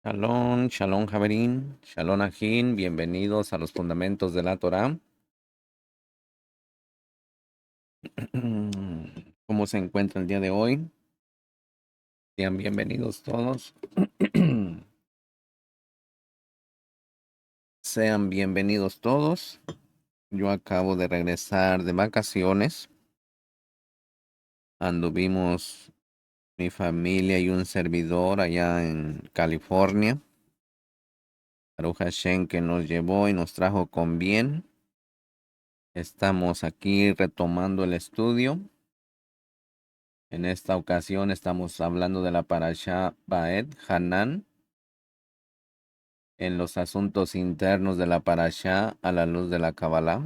Shalom, shalom Javerín, shalom Ajín, bienvenidos a los fundamentos de la Torá. ¿Cómo se encuentra el día de hoy? Sean bienvenidos todos. Sean bienvenidos todos. Yo acabo de regresar de vacaciones. Anduvimos mi familia y un servidor allá en California. Baruch Hashem que nos llevó y nos trajo con bien. Estamos aquí retomando el estudio. En esta ocasión estamos hablando de la parashá Baet Hanan en los asuntos internos de la parashá a la luz de la Kabbalah.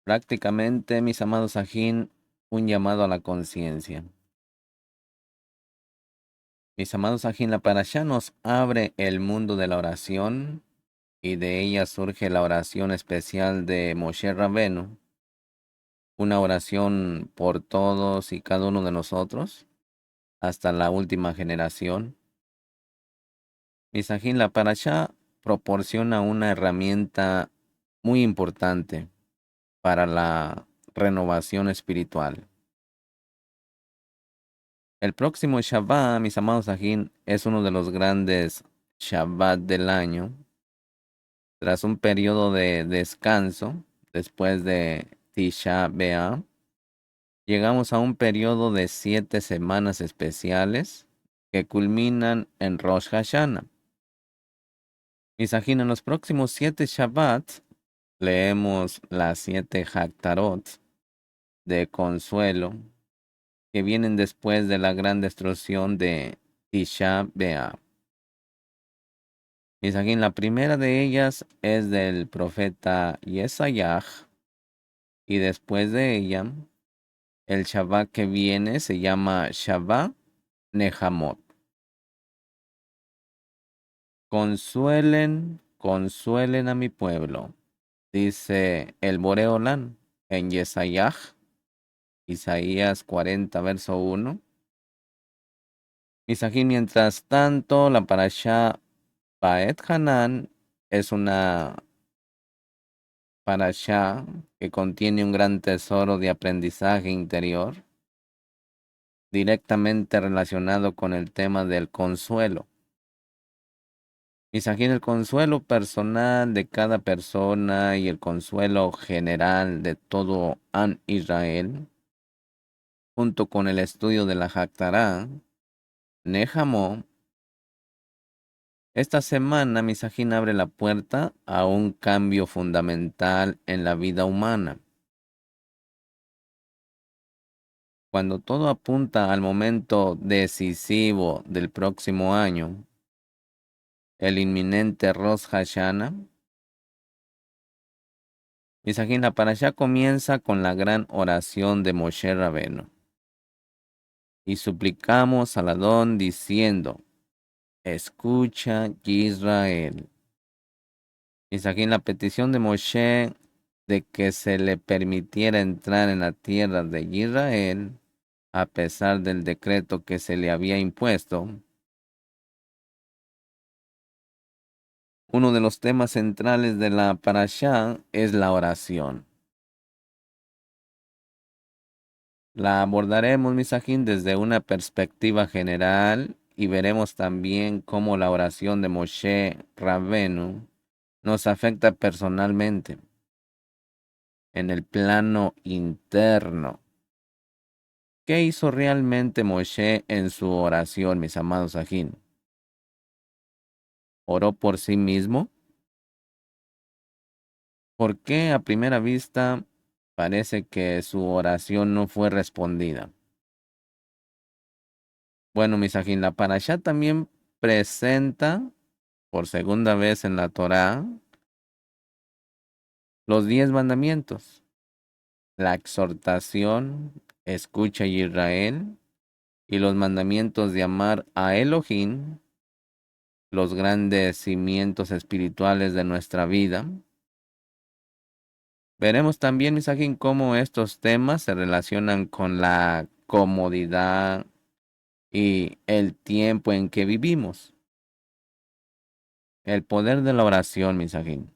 Prácticamente, mis amados ajín, un llamado a la conciencia. Mis amados ajín, la parashá nos abre el mundo de la oración y de ella surge la oración especial de Moshe Rabenu, una oración por todos y cada uno de nosotros hasta la última generación. Misajín, la parashá proporciona una herramienta muy importante para la renovación espiritual. El próximo Shabbat, mis amados Sajín, es uno de los grandes Shabbat del año. Tras un periodo de descanso, después de Tisha B'Av, llegamos a un periodo de 7 semanas especiales que culminan en Rosh Hashanah. Misajín, en los próximos 7 Shabbats, leemos las 7 Haktarot de consuelo que vienen después de la gran destrucción de Tisha B'Av. Misajín, la primera de ellas es del profeta Yesayah, y después de ella, el Shabbat que viene se llama Shabbat Nehamot. Consuelen, consuelen a mi pueblo, dice el Boreolán en Yesayah, Isaías 40, verso 1. Misajín, mientras tanto, la parashá Baet Hanan es una parashá que contiene un gran tesoro de aprendizaje interior, directamente relacionado con el tema del consuelo. Misajín, el consuelo personal de cada persona y el consuelo general de todo Am Israel, junto con el estudio de la Haftará, Nejamó. Esta semana, Misajín abre la puerta a un cambio fundamental en la vida humana. Cuando todo apunta al momento decisivo del próximo año, el inminente Rosh Hashanah, Misajín, la parashá comienza con la gran oración de Moshe Rabenu. Y suplicamos al Adón diciendo, escucha Israel. Misajín, la petición de Moshe de que se le permitiera entrar en la tierra de Israel, a pesar del decreto que se le había impuesto. Uno de los temas centrales de la parashá es la oración. La abordaremos, Misajín, desde una perspectiva general y veremos también cómo la oración de Moshe Rabenu nos afecta personalmente en el plano interno. ¿Qué hizo realmente Moshe en su oración, mis amados Sajín? ¿Oró por sí mismo? ¿Por qué a primera vista parece que su oración no fue respondida? Bueno, Misajín, la parashá también presenta por segunda vez en la Torá los 10 mandamientos, la exhortación, escucha Israel, y los mandamientos de amar a Elohim, los grandes cimientos espirituales de nuestra vida. Veremos también, Misajín, cómo estos temas se relacionan con la comodidad y el tiempo en que vivimos. El poder de la oración, Misajín.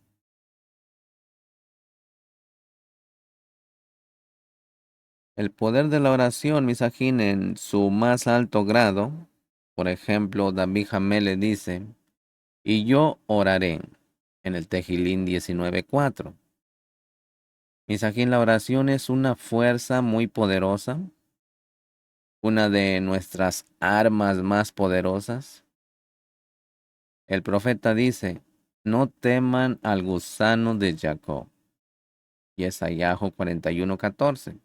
El poder de la oración, Misajín, en su más alto grado. Por ejemplo, David Jamé le dice, y yo oraré en el Tejilín 19:4. Misajín, la oración es una fuerza muy poderosa, una de nuestras armas más poderosas. El profeta dice, no teman al gusano de Jacob. Yesayahu 41:14.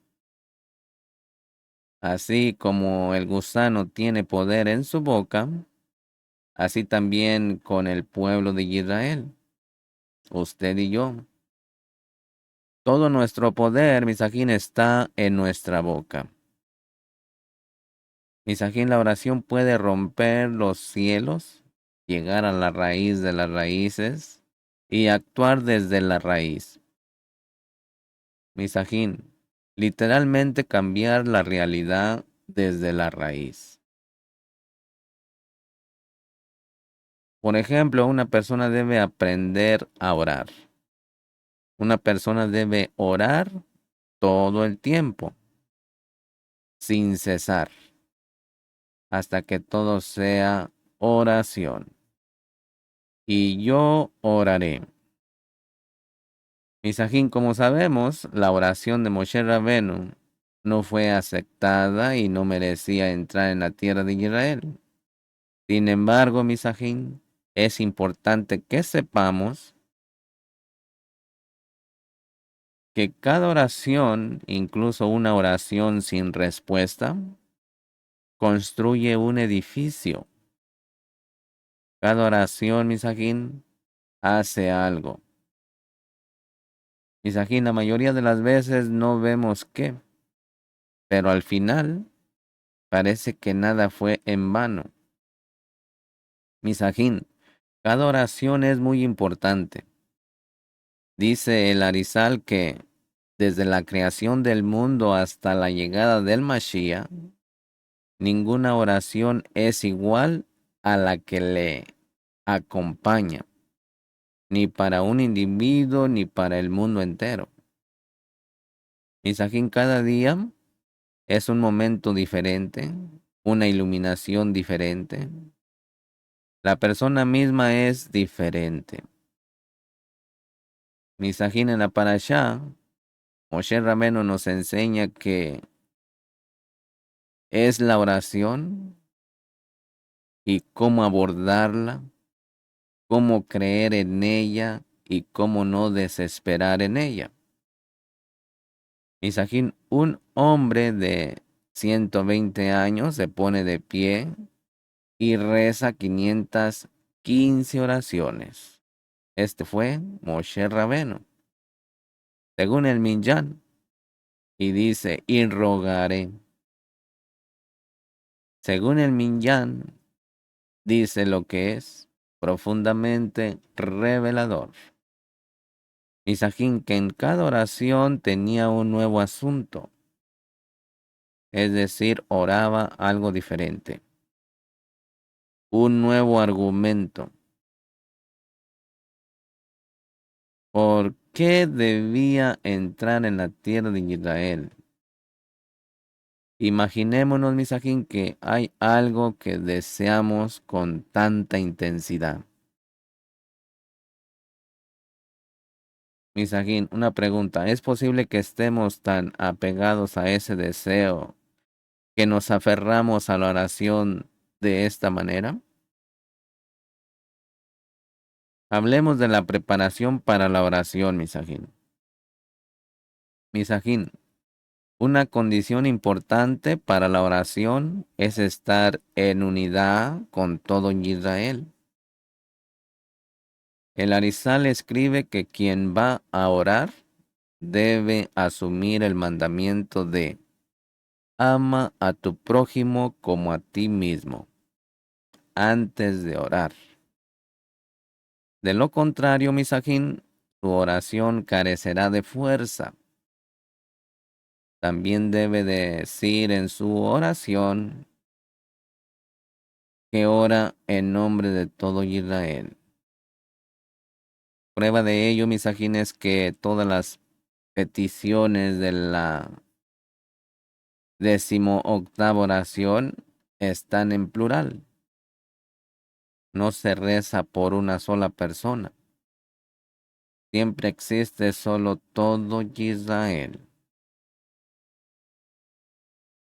Así como el gusano tiene poder en su boca, así también con el pueblo de Israel, usted y yo. Todo nuestro poder, Misajín, está en nuestra boca. Misajín, la oración puede romper los cielos, llegar a la raíz de las raíces y actuar desde la raíz. Misajín, literalmente cambiar la realidad desde la raíz. Por ejemplo, una persona debe aprender a orar. Una persona debe orar todo el tiempo, sin cesar, hasta que todo sea oración. Y yo oraré. Misajín, como sabemos, la oración de Moshe Rabenu no fue aceptada y no merecía entrar en la tierra de Israel. Sin embargo, Misajín, es importante que sepamos que cada oración, incluso una oración sin respuesta, construye un edificio. Cada oración, Misajín, hace algo. Misajín, la mayoría de las veces no vemos qué, pero al final parece que nada fue en vano. Misajín, cada oración es muy importante. Dice el Arizal que desde la creación del mundo hasta la llegada del Mashiach, ninguna oración es igual a la que le acompaña, ni para un individuo ni para el mundo entero. Misajín, cada día es un momento diferente, una iluminación diferente. La persona misma es diferente. Misajín, en la parashá, Moshe Rabenu nos enseña que es la oración y cómo abordarla, cómo creer en ella y cómo no desesperar en ella. Misajín, un hombre de 120 años se pone de pie y reza 515 oraciones. Este fue Moshe Rabenu, según el Minyan, y dice, y rogaré. Según el Minyan, dice lo que es profundamente revelador. Misajín, que en cada oración tenía un nuevo asunto, es decir, oraba algo diferente, un nuevo argumento. ¿Por qué debía entrar en la tierra de Israel? Imaginémonos, Misajín, que hay algo que deseamos con tanta intensidad. Misajín, una pregunta. ¿Es posible que estemos tan apegados a ese deseo que nos aferramos a la oración de esta manera? Hablemos de la preparación para la oración, Misajín. Misajín, una condición importante para la oración es estar en unidad con todo Israel. El Arizal escribe que quien va a orar debe asumir el mandamiento de ama a tu prójimo como a ti mismo antes de orar. De lo contrario, Misajín, tu oración carecerá de fuerza. También debe decir en su oración, que ora en nombre de todo Israel. Prueba de ello, Misajín, es que todas las peticiones de la 18ª oración están en plural. No se reza por una sola persona. Siempre existe solo todo Israel.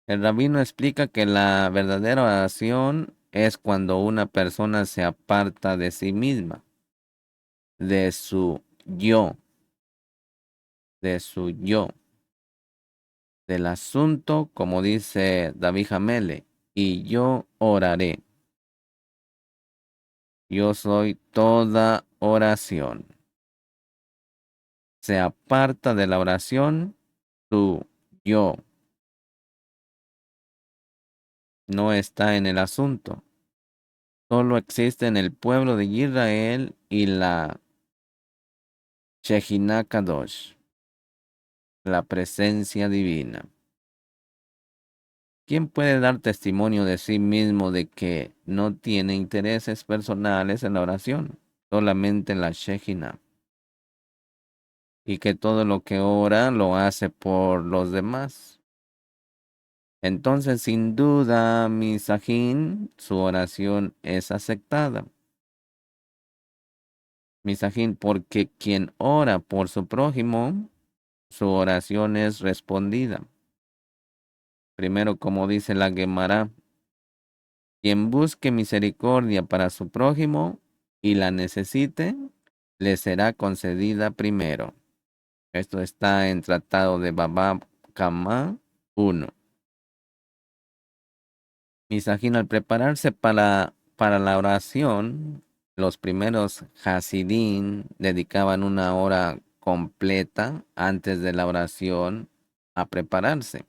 El rabino explica que la verdadera oración es cuando una persona se aparta de sí misma, de su yo, de su yo, del asunto, como dice David Hamele, y yo oraré. Yo soy toda oración. Se aparta de la oración, su yo no está en el asunto. Solo existe en el pueblo de Israel y la Shejinah Kadosh, la presencia divina. ¿Quién puede dar testimonio de sí mismo de que no tiene intereses personales en la oración? Solamente la Shejinah. Y que todo lo que ora lo hace por los demás. Entonces, sin duda, Misajín, su oración es aceptada. Misajín, porque quien ora por su prójimo, su oración es respondida. Primero, como dice la Gemara, quien busque misericordia para su prójimo y la necesite, le será concedida primero. Esto está en Tratado de Baba Kama 1. Misajín, al prepararse para la oración, los primeros Hasidín dedicaban una hora completa antes de la oración a prepararse,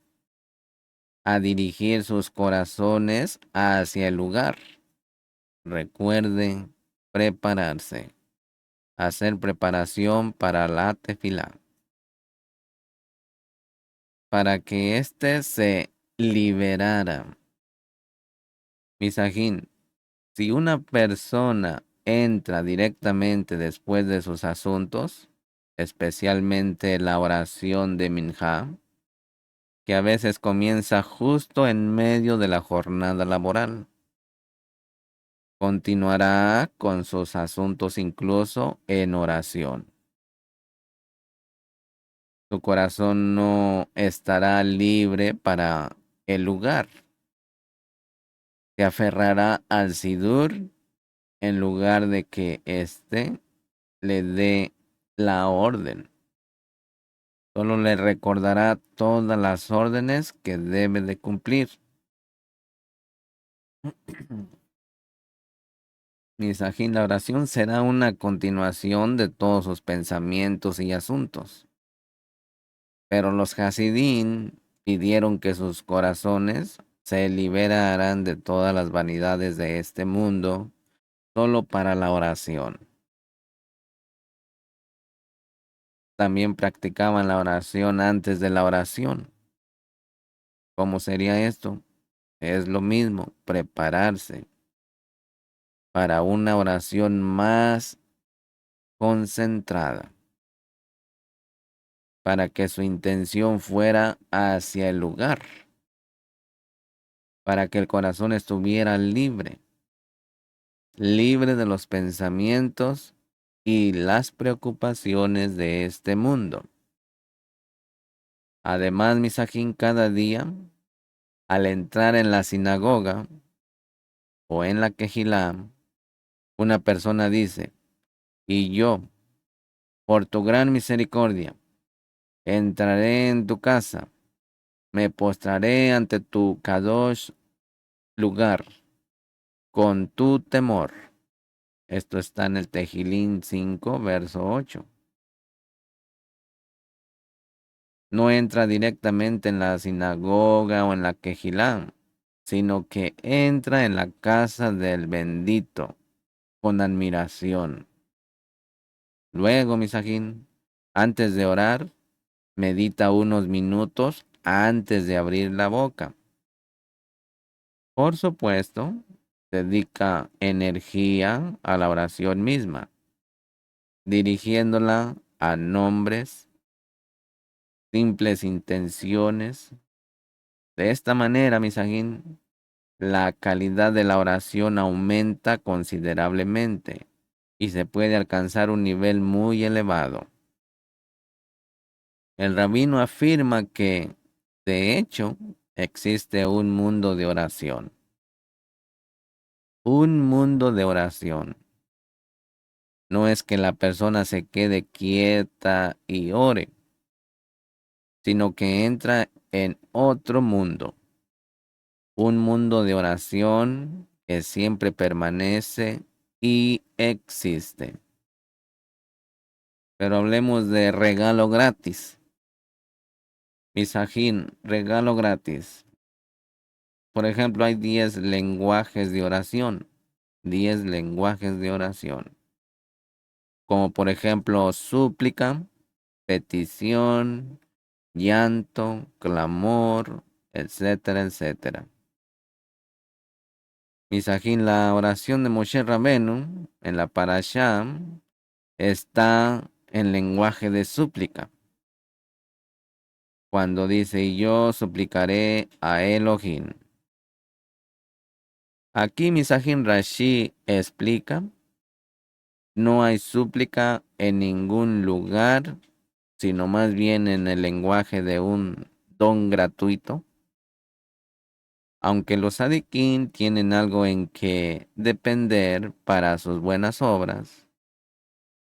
a dirigir sus corazones hacia el lugar. Recuerde prepararse, hacer preparación para la tefilá, para que éste se liberara. Misajín, si una persona entra directamente después de sus asuntos, especialmente la oración de Minjá, que a veces comienza justo en medio de la jornada laboral, continuará con sus asuntos incluso en oración. Su corazón no estará libre para el lugar. Se aferrará al Sidur en lugar de que éste le dé la orden. Solo le recordará todas las órdenes que debe de cumplir. Misajín, la oración será una continuación de todos sus pensamientos y asuntos. Pero los Hasidín pidieron que sus corazones se liberaran de todas las vanidades de este mundo solo para la oración. También practicaban la oración antes de la oración. ¿Cómo sería esto? Es lo mismo, prepararse para una oración más concentrada, para que su intención fuera hacia el lugar, para que el corazón estuviera libre, libre de los pensamientos y las preocupaciones de este mundo. Además, Misajín, cada día, al entrar en la sinagoga o en la quejilá, una persona dice, y yo, por tu gran misericordia, entraré en tu casa, me postraré ante tu kadosh lugar, con tu temor. Esto está en el Tejilín 5, verso 8. No entra directamente en la sinagoga o en la quejilá, sino que entra en la casa del bendito con admiración. Luego, Misajín, antes de orar, medita unos minutos antes de abrir la boca. Por supuesto, dedica energía a la oración misma, dirigiéndola a nombres, simples intenciones. De esta manera, Misajín, la calidad de la oración aumenta considerablemente y se puede alcanzar un nivel muy elevado. El rabino afirma que, de hecho, existe un mundo de oración. Un mundo de oración. No es que la persona se quede quieta y ore, sino que entra en otro mundo. Un mundo de oración que siempre permanece y existe. Pero hablemos de regalo gratis. Misajín, regalo gratis. Por ejemplo, hay 10 lenguajes de oración. 10 lenguajes de oración. Como por ejemplo, súplica, petición, llanto, clamor, etcétera, etcétera. Misajín, la oración de Moshe Rabenu en la Parashá está en lenguaje de súplica. Cuando dice, yo suplicaré a Elohim. Aquí Misajín Rashi explica, no hay súplica en ningún lugar, sino más bien en el lenguaje de un don gratuito. Aunque los sadiquín tienen algo en que depender para sus buenas obras,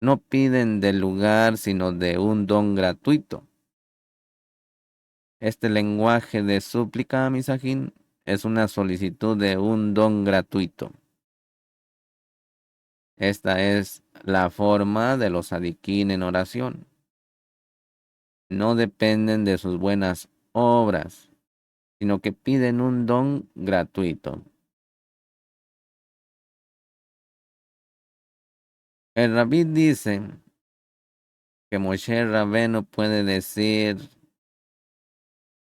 no piden del lugar sino de un don gratuito. Este lenguaje de súplica, Misajín, es una solicitud de un don gratuito. Esta es la forma de los sadiquín en oración. No dependen de sus buenas obras, sino que piden un don gratuito. El rabí dice que Moshe Rabeno puede decir,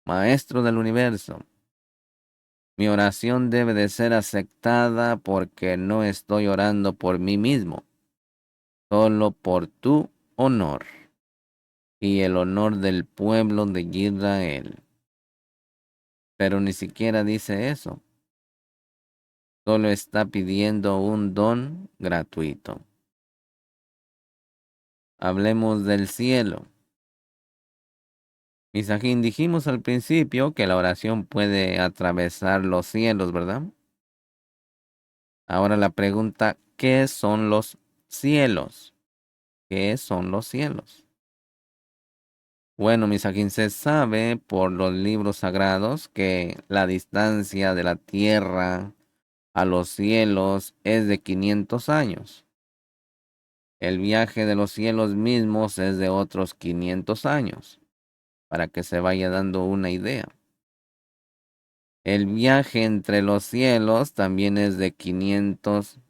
Maestro del universo, mi oración debe de ser aceptada porque no estoy orando por mí mismo, solo por tu honor y el honor del pueblo de Israel. Pero ni siquiera dice eso, solo está pidiendo un don gratuito. Hablemos del cielo. Misajín, dijimos al principio que la oración puede atravesar los cielos, ¿verdad? Ahora la pregunta, ¿qué son los cielos? ¿Qué son los cielos? Bueno, Misajín, se sabe por los libros sagrados que la distancia de la tierra a los cielos es de 500 años. El viaje de los cielos mismos es de otros 500 años, para que se vaya dando una idea. El viaje entre los cielos también es de 500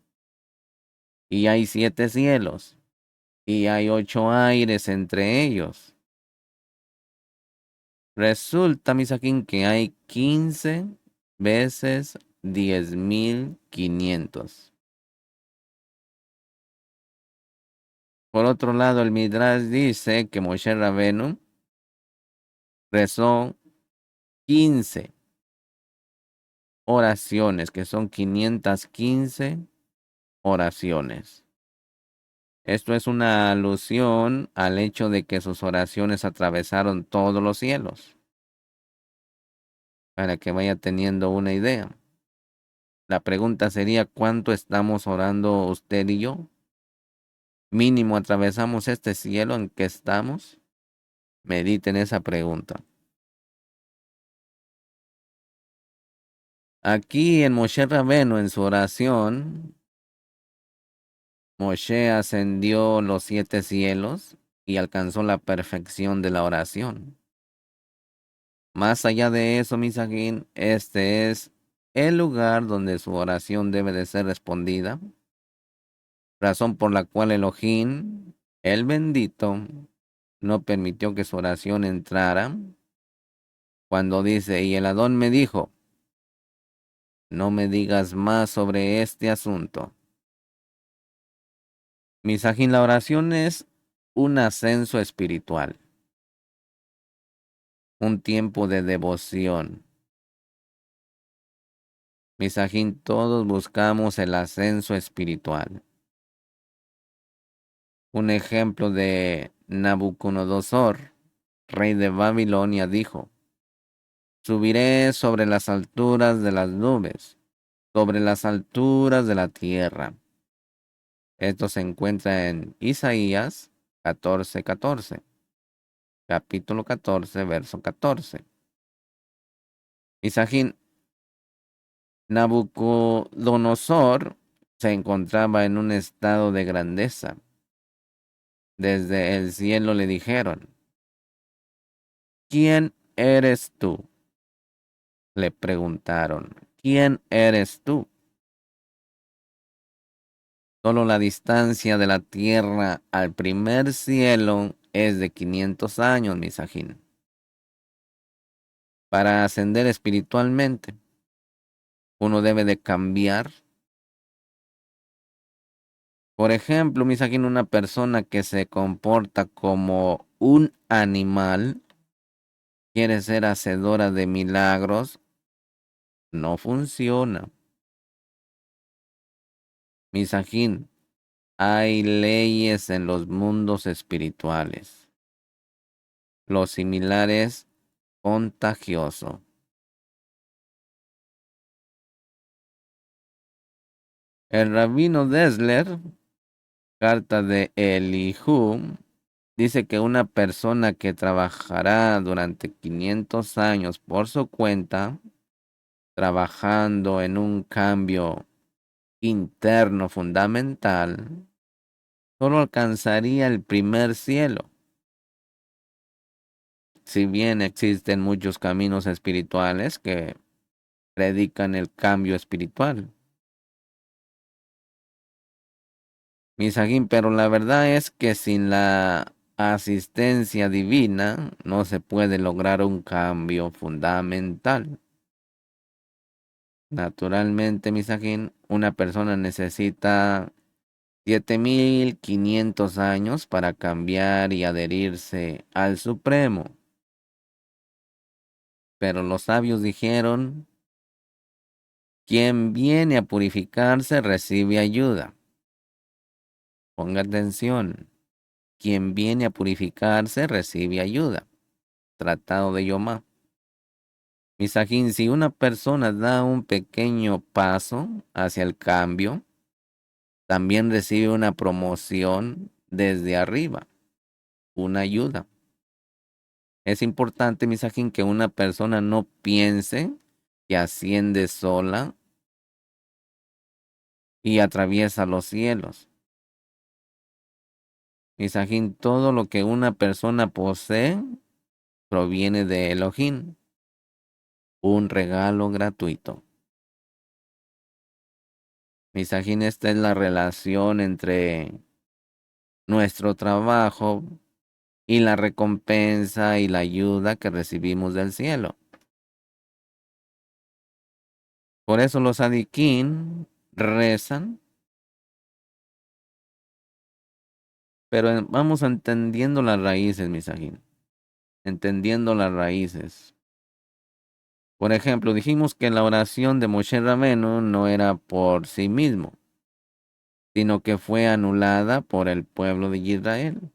y hay 7 cielos y hay 8 aires entre ellos. Resulta, Misaquín, que hay 15 veces 10.500. Por otro lado, el Midrash dice que Moshe Rabenu rezó 15 oraciones, que son 515 oraciones. Esto es una alusión al hecho de que sus oraciones atravesaron todos los cielos, para que vaya teniendo una idea. La pregunta sería, ¿cuánto estamos orando usted y yo? Mínimo atravesamos este cielo en que estamos. Mediten esa pregunta. Aquí en Moshe Rabeno, en su oración, Moshe ascendió los 7 cielos y alcanzó la perfección de la oración. Más allá de eso, Misajín, este es el lugar donde su oración debe de ser respondida, razón por la cual Elohim, el bendito, no permitió que su oración entrara, cuando dice, y el Adón me dijo, no me digas más sobre este asunto. Misajín, la oración es un ascenso espiritual, un tiempo de devoción. Misajín, todos buscamos el ascenso espiritual. Un ejemplo de Nabucodonosor, rey de Babilonia, dijo: subiré sobre las alturas de las nubes, sobre las alturas de la tierra. Esto se encuentra en Isaías 14:14, capítulo 14, verso 14. Misajín, Nabucodonosor se encontraba en un estado de grandeza. Desde el cielo le dijeron: ¿quién eres tú? Le preguntaron: ¿quién eres tú? Solo la distancia de la tierra al primer cielo es de 500 años, Misajín. Para ascender espiritualmente, uno debe de cambiar. Por ejemplo, Misajín, una persona que se comporta como un animal, quiere ser hacedora de milagros, no funciona. Misajín, hay leyes en los mundos espirituales. Lo similar es contagioso. El rabino Dessler, carta de Elihu, dice que una persona que trabajará durante 500 años por su cuenta, trabajando en un cambio interno fundamental, solo alcanzaría el primer cielo. Si bien existen muchos caminos espirituales que predican el cambio espiritual, Misajín, pero la verdad es que sin la asistencia divina no se puede lograr un cambio fundamental. Naturalmente, Misajín, una persona necesita 7500 años para cambiar y adherirse al Supremo. Pero los sabios dijeron: quien viene a purificarse recibe ayuda. Ponga atención. Quien viene a purificarse recibe ayuda. Tratado de Yomá. Misajín, si una persona da un pequeño paso hacia el cambio, también recibe una promoción desde arriba, una ayuda. Es importante, Misajín, que una persona no piense que asciende sola y atraviesa los cielos. Misajín, todo lo que una persona posee proviene de Elohim, un regalo gratuito. Misajín, esta es la relación entre nuestro trabajo y la recompensa y la ayuda que recibimos del cielo. Por eso los adiquín rezan, pero vamos entendiendo las raíces, Misajín, entendiendo las raíces. Por ejemplo, dijimos que la oración de Moshe Rabenu no era por sí mismo, sino que fue anulada por el pueblo de Israel.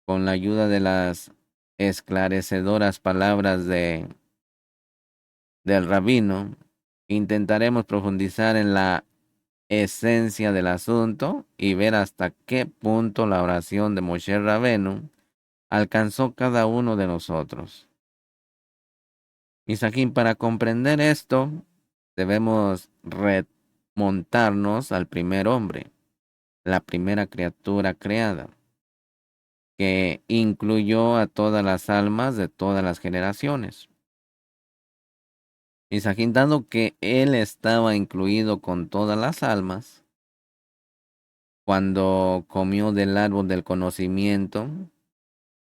Con la ayuda de las esclarecedoras palabras del rabino, intentaremos profundizar en la esencia del asunto y ver hasta qué punto la oración de Moshe Rabenu alcanzó cada uno de nosotros. Misajín, para comprender esto, debemos remontarnos al primer hombre, la primera criatura creada, que incluyó a todas las almas de todas las generaciones. Misajín, dado que él estaba incluido con todas las almas, cuando comió del árbol del conocimiento,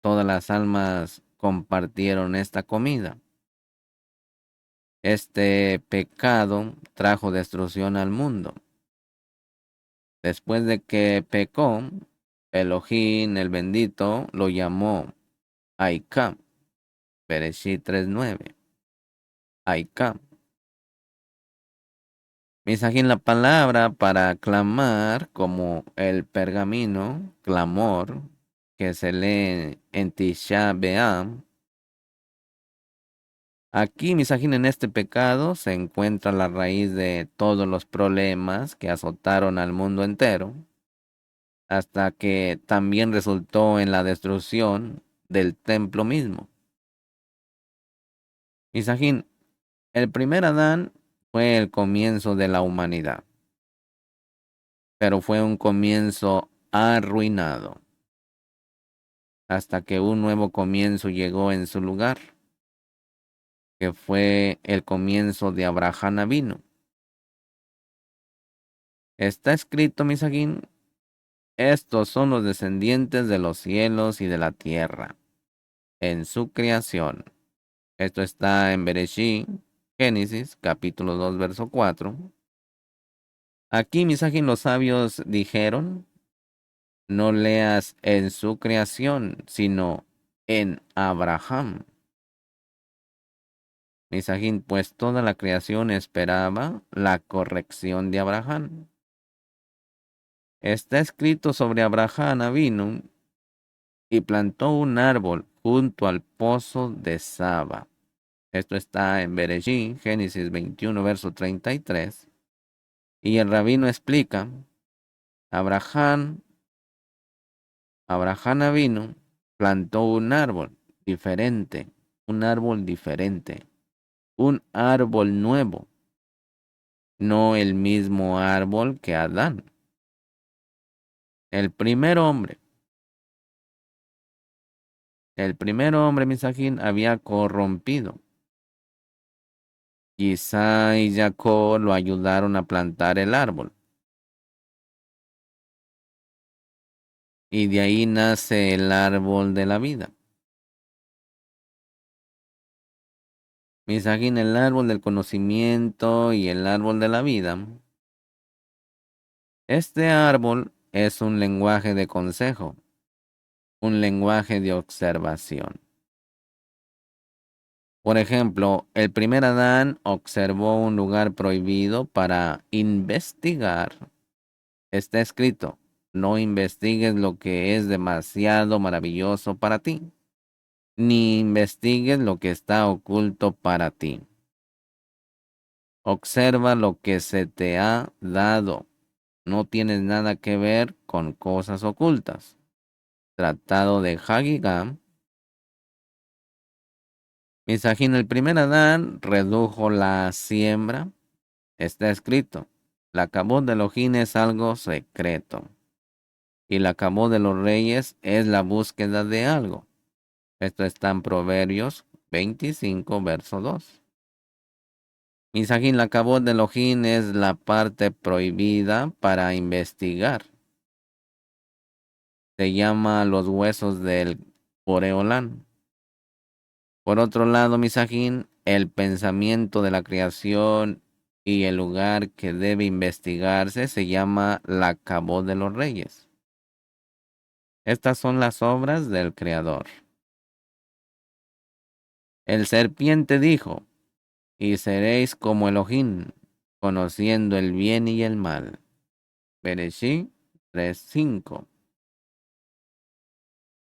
todas las almas compartieron esta comida. Este pecado trajo destrucción al mundo. Después de que pecó, Elohim, el bendito, lo llamó Aika, Bereshit 3:9. Aika. Misajín, la palabra para clamar, como el pergamino, clamor, que se lee en Tisha B'Av. Aquí, misajín, en este pecado se encuentra la raíz de todos los problemas que azotaron al mundo entero, hasta que también resultó en la destrucción del templo mismo. Misajín, el primer Adán fue el comienzo de la humanidad, pero fue un comienzo arruinado, hasta que un nuevo comienzo llegó en su lugar, que fue el comienzo de Abraham Avinu. Está escrito, Misajín, estos son los descendientes de los cielos y de la tierra, en su creación. Esto está en Bereshit, Génesis, capítulo 2, verso 4. Aquí, Misajín, los sabios dijeron, no leas en su creación, sino en Abraham. Misajín, pues toda la creación esperaba la corrección de Abraham. Está escrito sobre Abraham Avinu y plantó un árbol junto al pozo de Saba. Esto está en Bereshit, Génesis 21, verso 33. Y el rabino explica, Abraham Avinu plantó un árbol diferente, un árbol nuevo, no el mismo árbol que Adán. El primer hombre, Misajín, había corrompido. Isaac y Jacob lo ayudaron a plantar el árbol. Y de ahí nace el árbol de la vida. Misajín, el árbol del conocimiento y el árbol de la vida. Este árbol es un lenguaje de consejo, un lenguaje de observación. Por ejemplo, el primer Adán observó un lugar prohibido para investigar. Está escrito, no investigues lo que es demasiado maravilloso para ti, ni investigues lo que está oculto para ti. Observa lo que se te ha dado. No tienes nada que ver con cosas ocultas. Tratado de Hagigah. Misajín, el primer Adán redujo la siembra. Está escrito, la cabot de Elohim es algo secreto. Y la cabot de los reyes es la búsqueda de algo. Esto está en Proverbios 25, verso 2. Misajín, la cabot de Elohim es la parte prohibida para investigar. Se llama los huesos del Boreolán. Por otro lado, Misajín, el pensamiento de la creación y el lugar que debe investigarse se llama la cabot de los reyes. Estas son las obras del Creador. El serpiente dijo, y seréis como Elohim, conociendo el bien y el mal. Bereshit 3:5.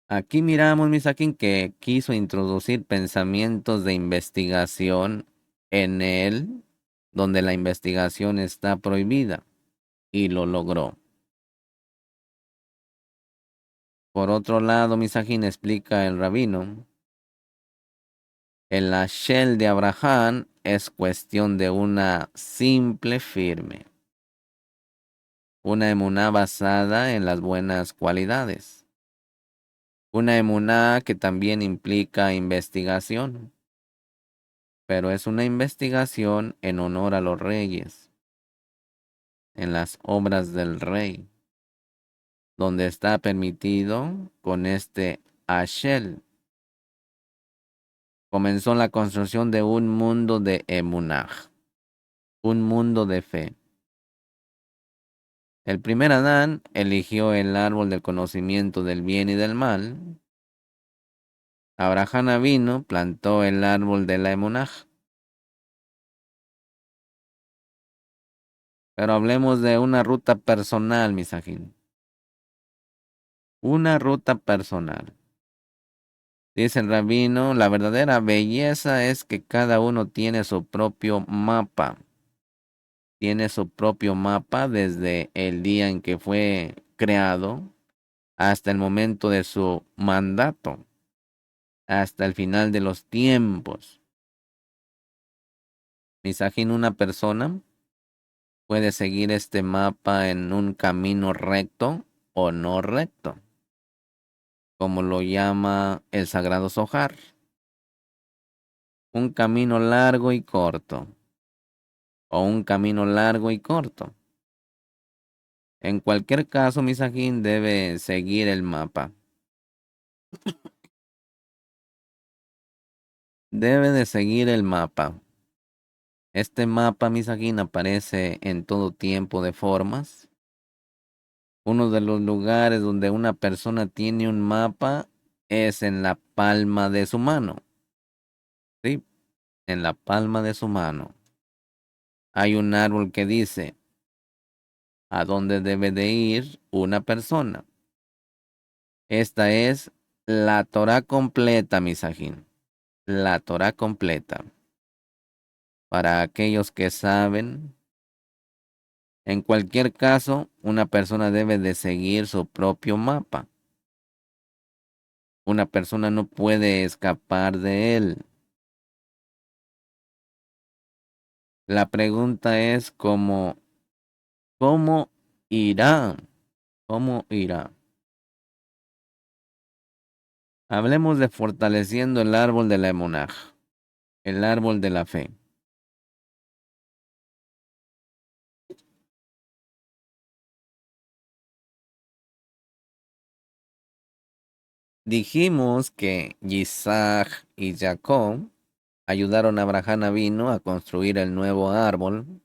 Aquí miramos, Misajín, que quiso introducir pensamientos de investigación en él, donde la investigación está prohibida, y lo logró. Por otro lado, Misajín, explica el rabino, el Hashel de Abraham es cuestión de una simple firme, una emuná basada en las buenas cualidades, una emuná que también implica investigación, pero es una investigación en honor a los reyes, en las obras del rey, donde está permitido con este Hashel. comenzó la construcción de un mundo de emunaj, un mundo de fe. El primer Adán eligió el árbol del conocimiento del bien y del mal. Abraham vino, plantó el árbol de la emunaj. Pero hablemos de una ruta personal, misajín. Una ruta personal. Dice el rabino, la verdadera belleza es que cada uno tiene su propio mapa. Tiene su propio mapa desde el día en que fue creado hasta el momento de su mandato, hasta el final de los tiempos. Misajín, una persona puede seguir este mapa en un camino recto o no recto, como lo llama el Sagrado Zohar. Un camino largo y corto, o un camino largo y corto. En cualquier caso, Misajín debe seguir el mapa. Debe de seguir el mapa. Este mapa, Misajín, aparece en todo tiempo de formas. Uno de los lugares donde una persona tiene un mapa es en la palma de su mano. Sí, en la palma de su mano. Hay un árbol que dice a dónde debe de ir una persona. Esta es la Torá completa, Misajín. La Torá completa. Para aquellos que saben, en cualquier caso, una persona debe de seguir su propio mapa. Una persona no puede escapar de él. La pregunta es ¿cómo irá? ¿Cómo irá? Hablemos de fortaleciendo el árbol de la emunaj, el árbol de la fe. Dijimos que Isaac y Jacob ayudaron a Abraham Avino a construir el nuevo árbol.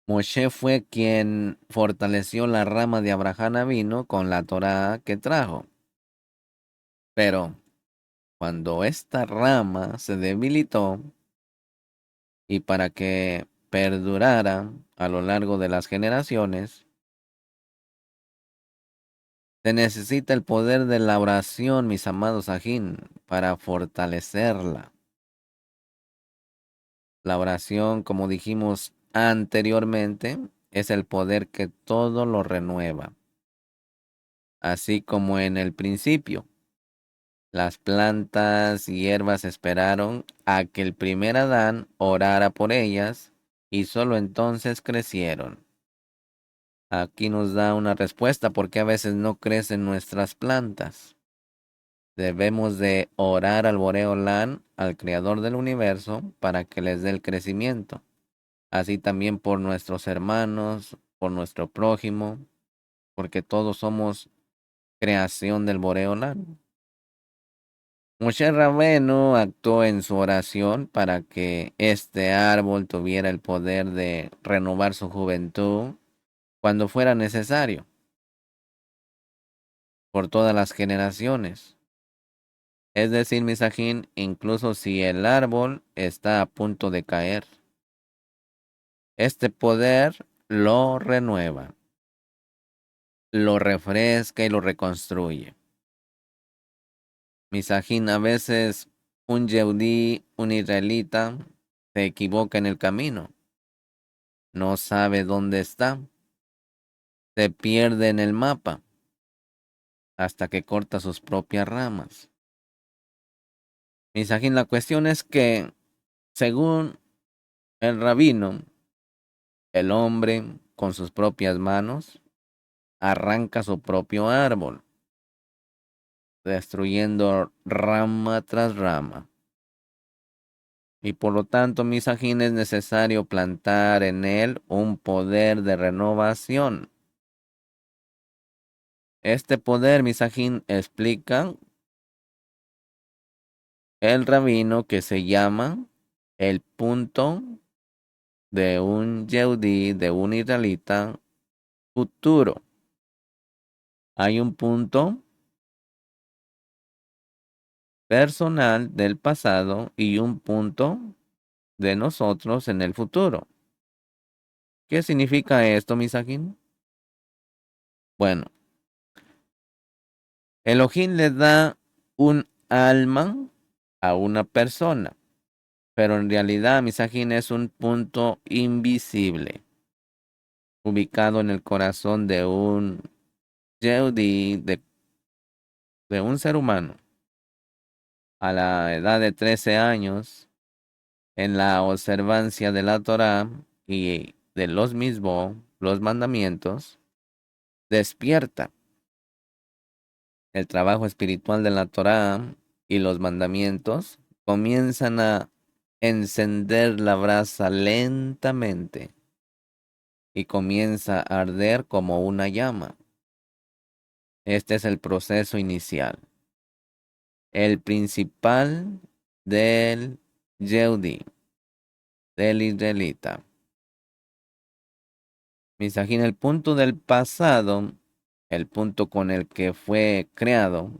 Moshe fue quien fortaleció la rama de Abraham Avino con la Torá que trajo. Pero cuando esta rama se debilitó y para que perdurara a lo largo de las generaciones, se necesita el poder de la oración, mis amados ajín, para fortalecerla. La oración, como dijimos anteriormente, es el poder que todo lo renueva. Así como en el principio, las plantas y hierbas esperaron a que el primer Adán orara por ellas y solo entonces crecieron. Aquí nos da una respuesta porque a veces no crecen nuestras plantas. Debemos de orar al Boreolán, al Creador del universo, para que les dé el crecimiento. Así también por nuestros hermanos, por nuestro prójimo, porque todos somos creación del Boreolán. Moshe Rabenu actuó en su oración para que este árbol tuviera el poder de renovar su juventud cuando fuera necesario, por todas las generaciones. Es decir, Misajín, incluso si el árbol está a punto de caer, este poder lo renueva, lo refresca y lo reconstruye. Misajín, a veces un Yehudí, un israelita, se equivoca en el camino, no sabe dónde está, se pierde en el mapa hasta que corta sus propias ramas. Misajín, la cuestión es que, según el rabino, el hombre con sus propias manos arranca su propio árbol, destruyendo rama tras rama. Y por lo tanto, Misajín, es necesario plantar en él un poder de renovación. Este poder, Misajín, explica el rabino que se llama el punto de un Yehudí, de un israelita futuro. Hay un punto personal del pasado y un punto de nosotros en el futuro. ¿Qué significa esto, Misakin? Bueno, Elohim le da un alma a una persona, pero en realidad Misakin es un punto invisible, ubicado en el corazón de un Yehudi, de un ser humano, a la edad de 13 años, en la observancia de la Torá y de los mismos, los mandamientos, despierta el trabajo espiritual de la Torá y los mandamientos, comienzan a encender la brasa lentamente y comienza a arder como una llama. Este es el proceso inicial. El principal del Yehudi, del israelita. Misajín, el punto del pasado, el punto con el que fue creado,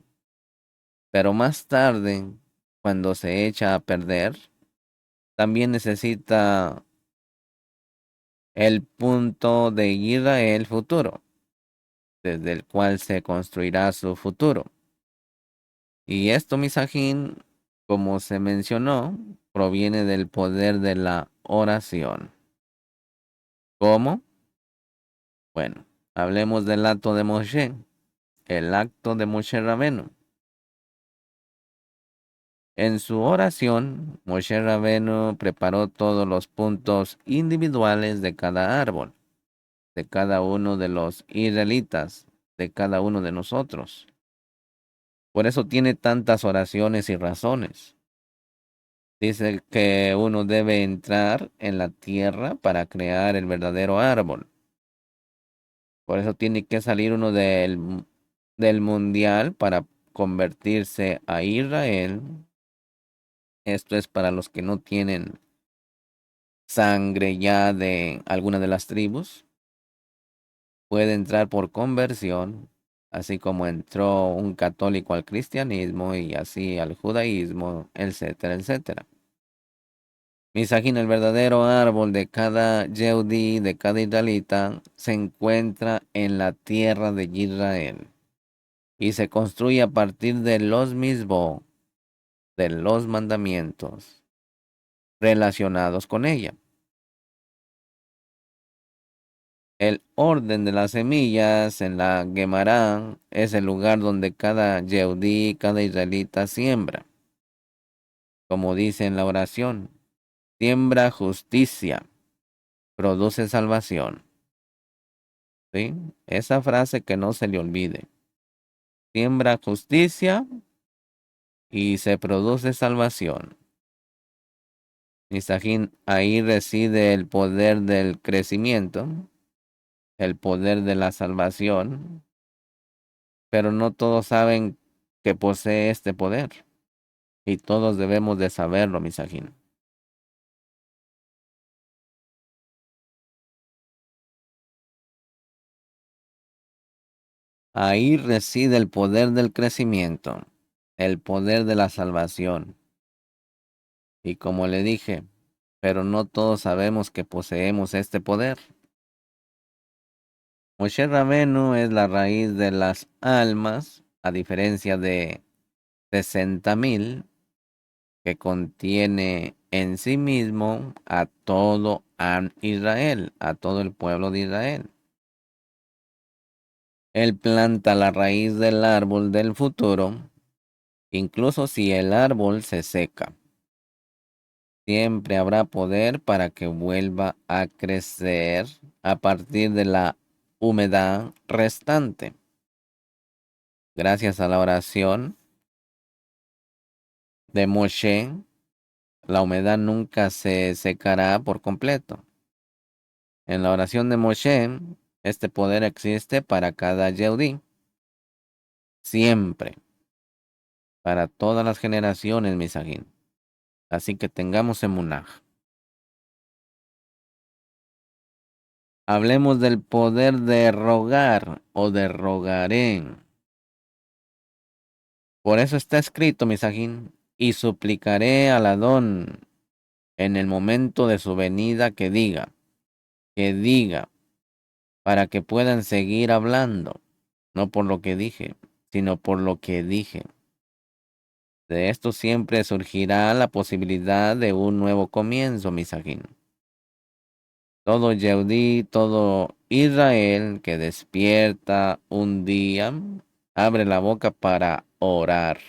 pero más tarde, cuando se echa a perder, también necesita el punto de Israel futuro, desde el cual se construirá su futuro. Y esto, Misajín, como se mencionó, proviene del poder de la oración. ¿Cómo? Bueno, hablemos del acto de Moshe, el acto de Moshe Rabenu. En su oración, Moshe Rabenu preparó todos los puntos individuales de cada árbol, de cada uno de los israelitas, de cada uno de nosotros. Por eso tiene tantas oraciones y razones. Dice que uno debe entrar en la tierra para crear el verdadero árbol. Por eso tiene que salir uno del mundial para convertirse a Israel. Esto es para los que no tienen sangre ya de alguna de las tribus. Puede entrar por conversión, así como entró un católico al cristianismo y así al judaísmo, etcétera, etcétera. Misajín, el verdadero árbol de cada Yehudí, de cada israelita, se encuentra en la tierra de Israel y se construye a partir de los mismos, de los mandamientos relacionados con ella. El orden de las semillas en la Gemara es el lugar donde cada Yehudí, cada israelita siembra. Como dice en la oración, siembra justicia, produce salvación. ¿Sí? Esa frase que no se le olvide. Siembra justicia y se produce salvación. Misajín, ahí reside el poder del crecimiento, el poder de la salvación, pero no todos saben que posee este poder. Y todos debemos de saberlo, Misajín. Ahí reside el poder del crecimiento, el poder de la salvación. Y como le dije, pero no todos sabemos que poseemos este poder. Moshe Rabenu es la raíz de las almas, a diferencia de 60,000, que contiene en sí mismo a todo Israel, a todo el pueblo de Israel. Él planta la raíz del árbol del futuro, incluso si el árbol se seca. Siempre habrá poder para que vuelva a crecer a partir de la humedad restante. Gracias a la oración de Moshe, la humedad nunca se secará por completo. En la oración de Moshe, este poder existe para cada Yehudí. Siempre. para todas las generaciones, Misajín. Así que tengamos emunaj. Hablemos del poder de rogar o de rogaré. Por eso está escrito, Misajín, y suplicaré al Adón en el momento de su venida que diga, para que puedan seguir hablando, no por lo que dije, sino por lo que dije. De esto siempre surgirá la posibilidad de un nuevo comienzo, Misajín. Todo Yehudí, todo Israel que despierta un día, abre la boca para orar.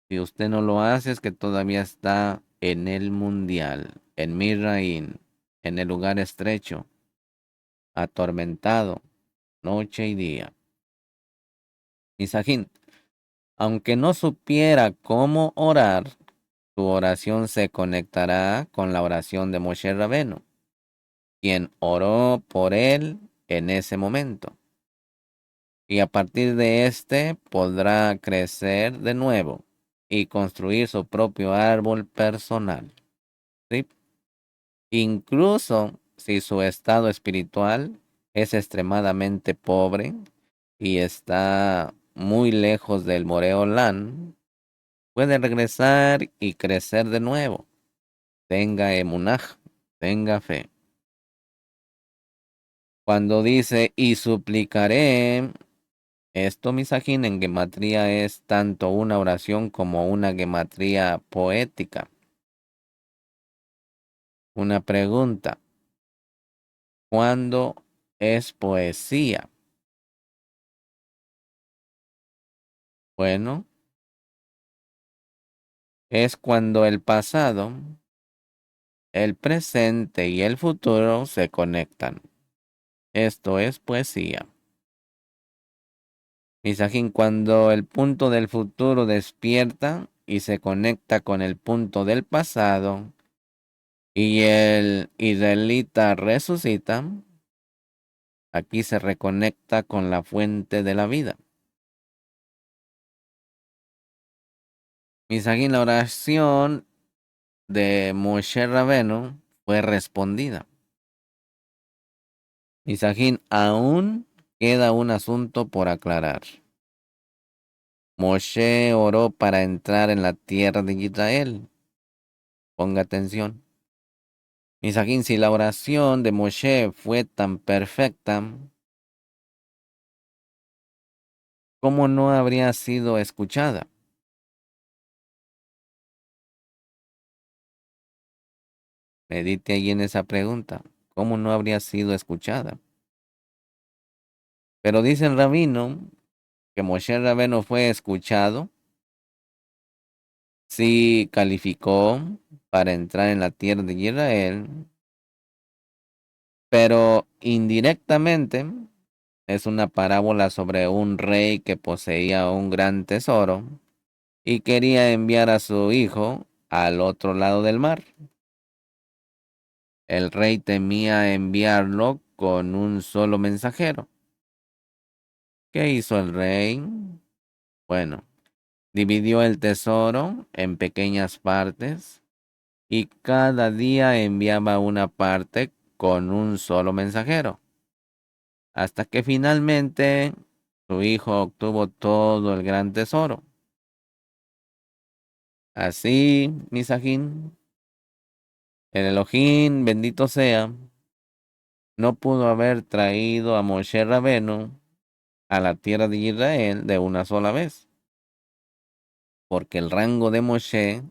Si usted no lo hace, es que todavía está en el mundial, en Misraín, en el lugar estrecho, atormentado, noche y día. Misajín, aunque no supiera cómo orar, tu oración se conectará con la oración de Moshe Rabenu, quien oró por él en ese momento. Y a partir de este podrá crecer de nuevo y construir su propio árbol personal. ¿Sí? Incluso si su estado espiritual es extremadamente pobre y está muy lejos del Moreolán, puede regresar y crecer de nuevo. Tenga emunaj, tenga fe. Cuando dice y suplicaré, esto, misajín, en gematría es tanto una oración como una gematría poética. Una pregunta, ¿cuándo es poesía? Bueno, es cuando el pasado, el presente y el futuro se conectan. Esto es poesía. Misajín, cuando el punto del futuro despierta y se conecta con el punto del pasado y el israelita resucita, aquí se reconecta con la fuente de la vida. Misajín, la oración de Moshe Rabenu fue respondida. Misajín, aún queda un asunto por aclarar. Moshe oró para entrar en la tierra de Israel. Ponga atención. Misajín, si la oración de Moshe fue tan perfecta, ¿cómo no habría sido escuchada? Medite ahí en esa pregunta. ¿Cómo no habría sido escuchada? Pero dice el rabino que Moshe Rabeno fue escuchado, sí calificó para entrar en la tierra de Israel, pero indirectamente es una parábola sobre un rey que poseía un gran tesoro y quería enviar a su hijo al otro lado del mar. El rey temía enviarlo con un solo mensajero. ¿Qué hizo el rey? Bueno, dividió el tesoro en pequeñas partes y cada día enviaba una parte con un solo mensajero, hasta que finalmente su hijo obtuvo todo el gran tesoro. Así, Misajín, el Elohim, bendito sea, no pudo haber traído a Moshe Rabenu a la tierra de Israel de una sola vez, porque el rango de Moshe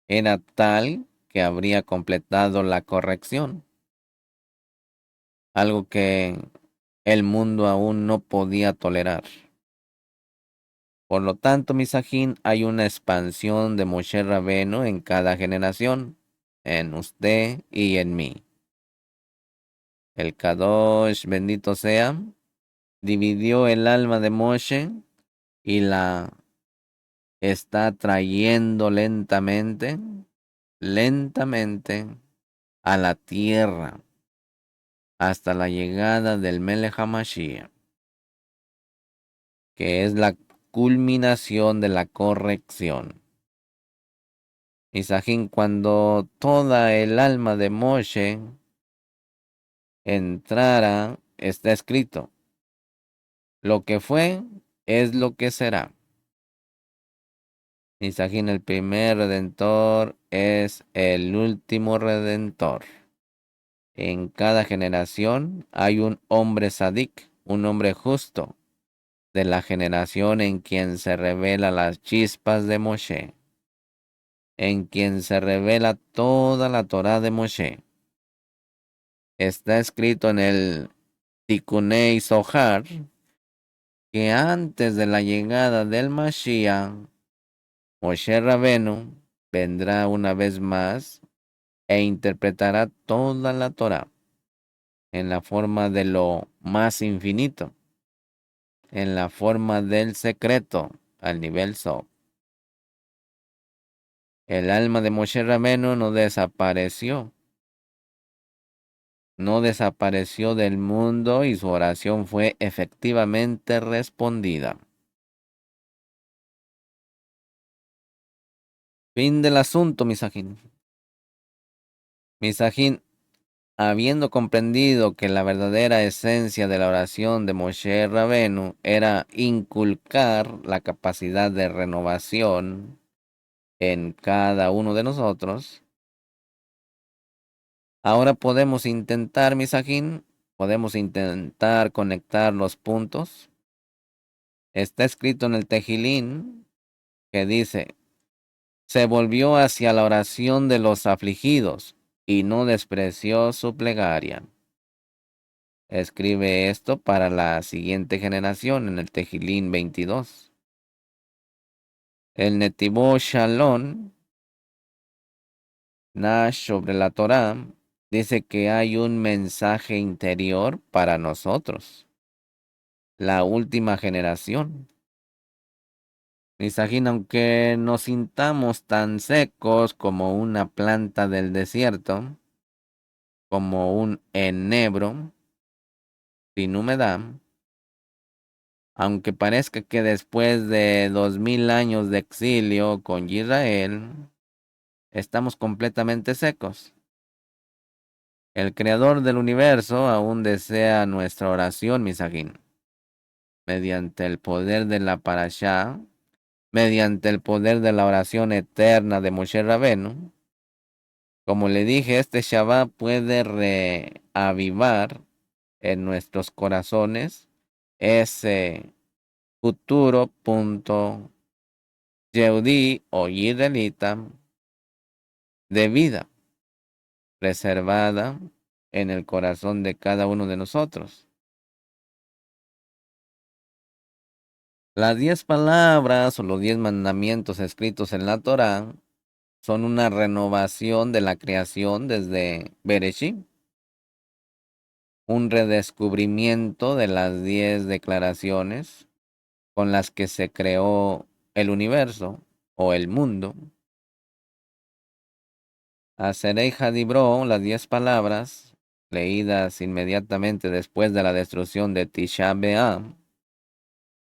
era tal que habría completado la corrección, algo que el mundo aún no podía tolerar. Por lo tanto, Misajín, hay una expansión de Moshe Rabenu en cada generación, en usted y en mí. El Kadosh, bendito sea, dividió el alma de Moshe y la está trayendo lentamente a la tierra hasta la llegada del Melech HaMashiach, que es culminación de la corrección. Isajín, cuando toda el alma de Moshe entrara, está escrito, lo que fue es lo que será. Isajín, el primer redentor es el último redentor. En cada generación hay un hombre sadik, un hombre justo, de la generación en quien se revela las chispas de Moshe, en quien se revela toda la Torá de Moshe. Está escrito en el Tikunei Zohar que antes de la llegada del Mashiach, Moshe Rabenu vendrá una vez más e interpretará toda la Torá en la forma de lo más infinito, en la forma del secreto, al nivel Sof. El alma de Moshe Rabenu no desapareció del mundo y su oración fue efectivamente respondida. Fin del asunto, Misajín. Misajín, habiendo comprendido que la verdadera esencia de la oración de Moshe Rabenu era inculcar la capacidad de renovación en cada uno de nosotros, ahora podemos intentar conectar los puntos. Está escrito en el Tejilín que dice, se volvió hacia la oración de los afligidos y no despreció su plegaria. Escribe esto para la siguiente generación en el Tejilín 22. El Netivó Shalom, Nash sobre la Torá, dice que hay un mensaje interior para nosotros, la última generación. Misajín, aunque nos sintamos tan secos como una planta del desierto, como un enebro sin humedad, aunque parezca que después de 2000 años de exilio con Israel, estamos completamente secos. El creador del universo aún desea nuestra oración, Misajín, mediante el poder de la Parashá, mediante el poder de la oración eterna de Moshe Rabenu. Como le dije, este Shabbat puede reavivar en nuestros corazones ese futuro punto Yehudí o Israelita de vida reservada en el corazón de cada uno de nosotros. Las 10 palabras o los 10 mandamientos escritos en la Torá son una renovación de la creación desde Bereshit, un redescubrimiento de las 10 declaraciones con las que se creó el universo o el mundo. Aserei Hadibro, las 10 palabras, leídas inmediatamente después de la destrucción de Tisha B'Av,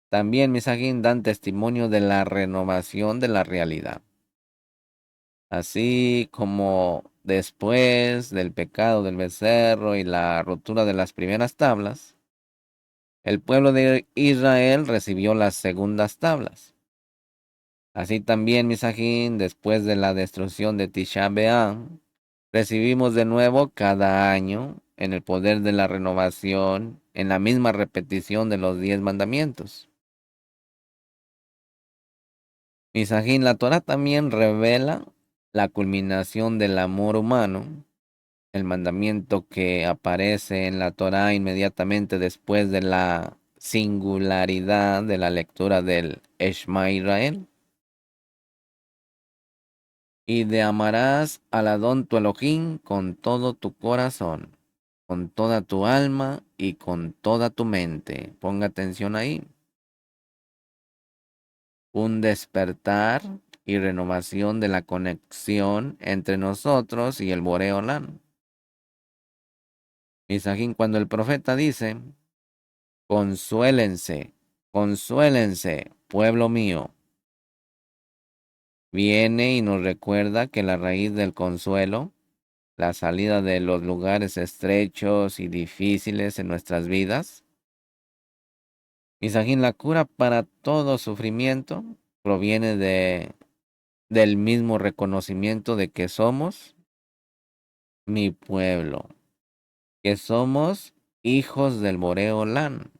también Misajín dan testimonio de la renovación de la realidad. Así como después del pecado del becerro y la rotura de las primeras tablas, el pueblo de Israel recibió las segundas tablas. Así también, Misajín, después de la destrucción de Tisha B'Av, recibimos de nuevo cada año en el poder de la renovación, en la misma repetición de los 10 mandamientos. Misajín, la Torah también revela la culminación del amor humano, el mandamiento que aparece en la Torah inmediatamente después de la singularidad de la lectura del Shema Israel. Y de amarás al Adón tu Elohim con todo tu corazón, con toda tu alma y con toda tu mente. Ponga atención ahí. Un despertar y renovación de la conexión entre nosotros y el Boreolán. Misajín, cuando el profeta dice, consuélense Consuélense, pueblo mío. Viene y nos recuerda que la raíz del consuelo, la salida de los lugares estrechos y difíciles en nuestras vidas, Misajín, la cura para todo sufrimiento proviene del mismo reconocimiento de que somos mi pueblo, que somos hijos del Boreolán,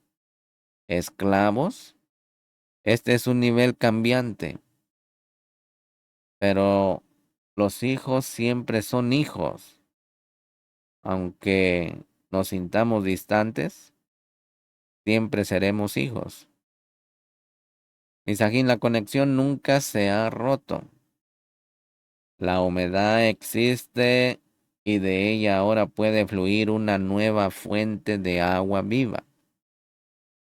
esclavos. Este es un nivel cambiante, pero los hijos siempre son hijos, aunque nos sintamos distantes, siempre seremos hijos. Misajín, la conexión nunca se ha roto. La humedad existe y de ella ahora puede fluir una nueva fuente de agua viva.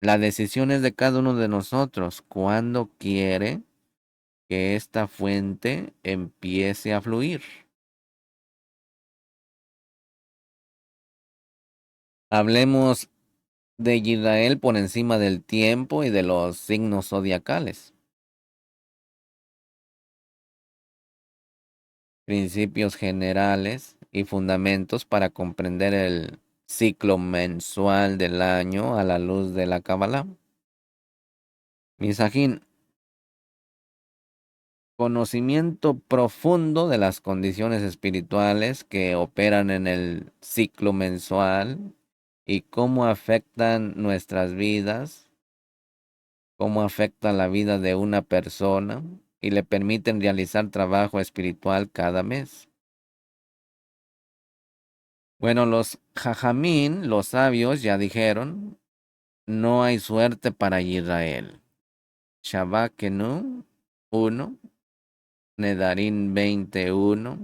La decisión es de cada uno de nosotros cuando quiere que esta fuente empiece a fluir. Hablemos de Israel por encima del tiempo y de los signos zodiacales. Principios generales y fundamentos para comprender el ciclo mensual del año a la luz de la Kabbalah. Misajín, conocimiento profundo de las condiciones espirituales que operan en el ciclo mensual y cómo afectan nuestras vidas, cómo afecta la vida de una persona y le permiten realizar trabajo espiritual cada mes. Bueno, los jajamín, los sabios, ya dijeron, no hay suerte para Israel. Shabbat Kenu 1, Nedarín 21.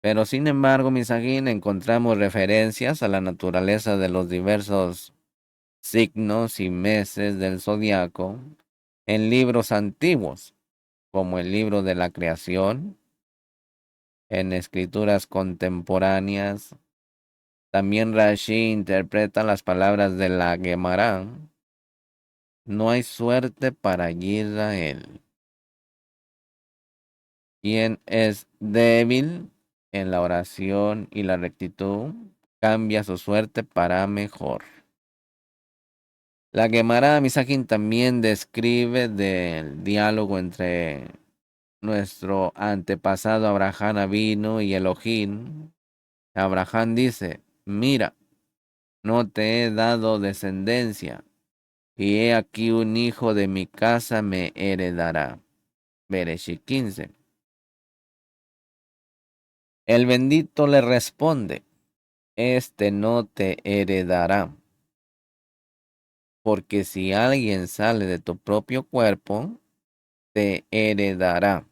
Pero sin embargo, Misajín, encontramos referencias a la naturaleza de los diversos signos y meses del zodiaco en libros antiguos, como el libro de la creación, en escrituras contemporáneas. También Rashi interpreta las palabras de la Gemara. No hay suerte para Israel. Quien es débil en la oración y la rectitud, cambia su suerte para mejor. La Gemara Misajín también describe del diálogo entre nuestro antepasado Abraham Avinu y Elohim. Abraham dice, mira, no te he dado descendencia, y he aquí un hijo de mi casa me heredará. Bereshit 15. El bendito le responde, este no te heredará, porque si alguien sale de tu propio cuerpo, te heredará.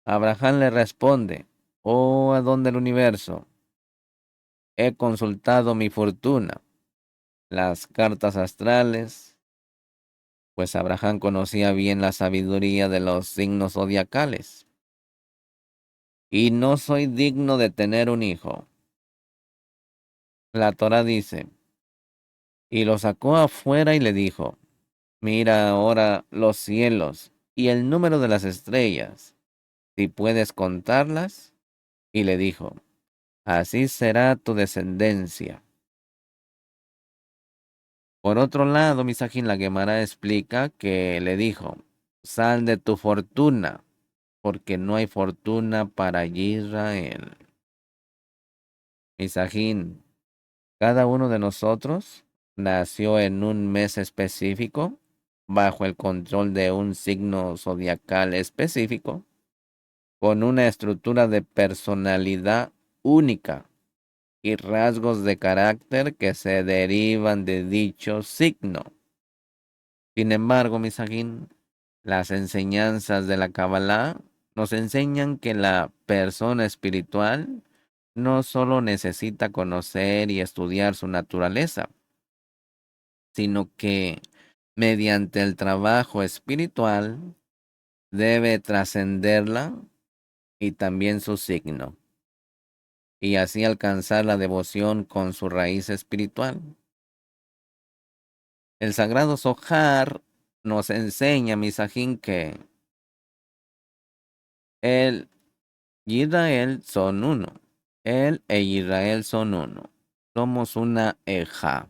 Abraham le responde, oh Adón del universo, he consultado mi fortuna, las cartas astrales, pues Abraham conocía bien la sabiduría de los signos zodiacales, y no soy digno de tener un hijo. La Torá dice, y lo sacó afuera y le dijo, mira ahora los cielos y el número de las estrellas, si puedes contarlas. Y le dijo, así será tu descendencia. Por otro lado, Misajín la Gemara explica que le dijo, sal de tu fortuna, porque no hay fortuna para Israel. Misajín, cada uno de nosotros nació en un mes específico, bajo el control de un signo zodiacal específico, con una estructura de personalidad única y rasgos de carácter que se derivan de dicho signo. Sin embargo, Misajín, las enseñanzas de la Kabbalah nos enseñan que la persona espiritual no solo necesita conocer y estudiar su naturaleza, sino que mediante el trabajo espiritual debe trascenderla y también su signo, y así alcanzar la devoción con su raíz espiritual. El sagrado Zohar nos enseña, Misajín, que él y Israel son uno. Él e Israel son uno. Somos una eja.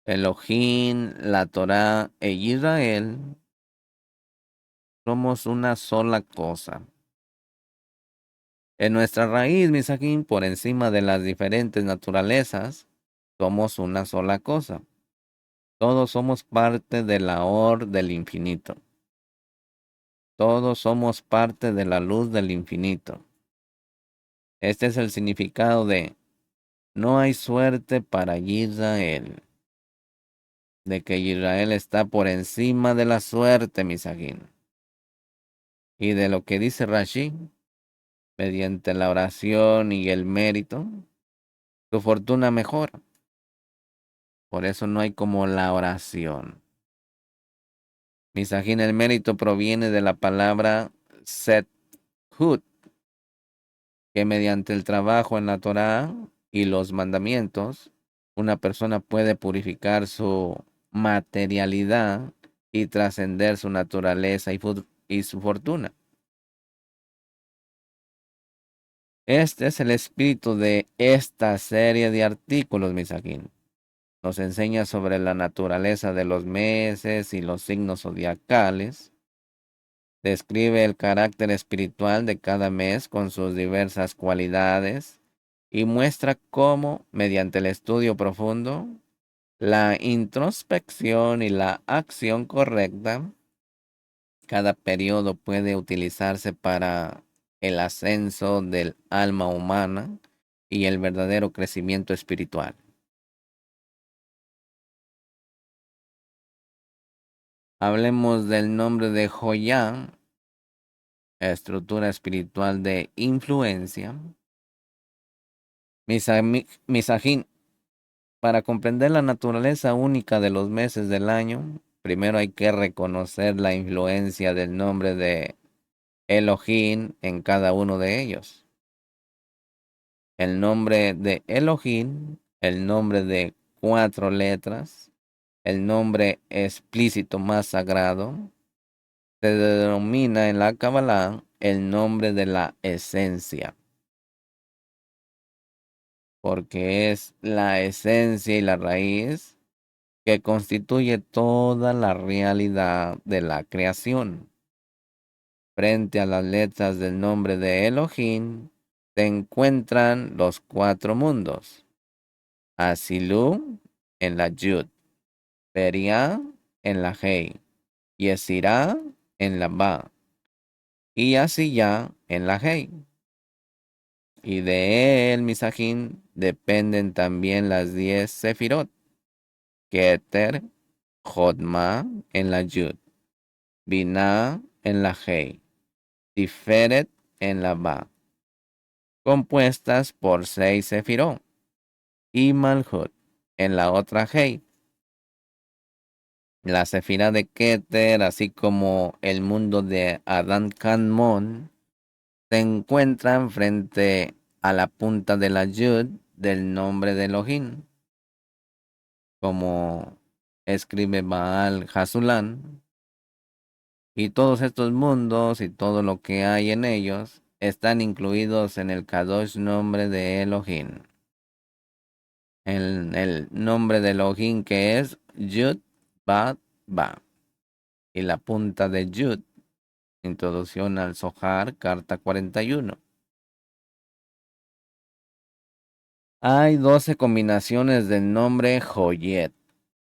Elohim, la Torá e Israel somos una sola cosa. En nuestra raíz, Misajín, por encima de las diferentes naturalezas, somos una sola cosa. Todos somos parte de la or del infinito. Todos somos parte de la luz del infinito. Este es el significado de no hay suerte para Israel. De que Israel está por encima de la suerte, Misajín. Y de lo que dice Rashi, mediante la oración y el mérito, tu fortuna mejora. Por eso no hay como la oración. Misajín, el mérito proviene de la palabra sethut, que mediante el trabajo en la Torá y los mandamientos, una persona puede purificar su materialidad y trascender su naturaleza y su fortuna. Este es el espíritu de esta serie de artículos, Misajín. Nos enseña sobre la naturaleza de los meses y los signos zodiacales. Describe el carácter espiritual de cada mes con sus diversas cualidades y muestra cómo, mediante el estudio profundo, la introspección y la acción correcta, cada periodo puede utilizarse para el ascenso del alma humana y el verdadero crecimiento espiritual. Hablemos del nombre de Joyá, estructura espiritual de influencia. Misajín, para comprender la naturaleza única de los meses del año, primero hay que reconocer la influencia del nombre de Elohim en cada uno de ellos. El nombre de Elohim, el nombre de 4 letras, el nombre explícito más sagrado, se denomina en la Kabbalah el nombre de la esencia, porque es la esencia y la raíz que constituye toda la realidad de la creación. Frente a las letras del nombre de Elohim se encuentran los 4 mundos. Asilú en la Yud, Periá en la Hei, Yesirá en la Ba y Asiyá en la Hei. Y de él, Misajín, dependen también las 10 Sefirot, Keter, Jotma en la Yud, Binah en la Hei, Tiferet en la Ba, compuestas por 6 Sefirot, y Malhut en la otra Hei. La Sefira de Keter, así como el mundo de Adán Kanmon, se encuentran frente a la punta de la Yud del nombre de Elohim, como escribe Baal Hasulán. Y todos estos mundos y todo lo que hay en ellos están incluidos en el Kadosh nombre de Elohim. El nombre de Elohim que es Yud Bat Ba. Y la punta de Yud, introducción al Zohar, carta 41. Hay 12 combinaciones del nombre Joyet.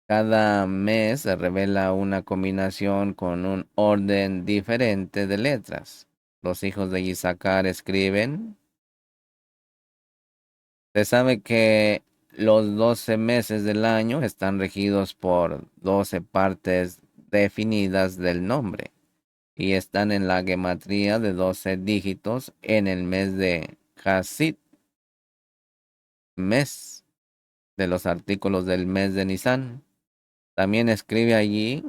Cada mes se revela una combinación con un orden diferente de letras. Los hijos de Isaacar escriben. Se sabe que los 12 meses del año están regidos por 12 partes definidas del nombre y están en la gematría de 12 dígitos en el mes de Hasid, mes de los artículos del mes de Nisan. También escribe allí.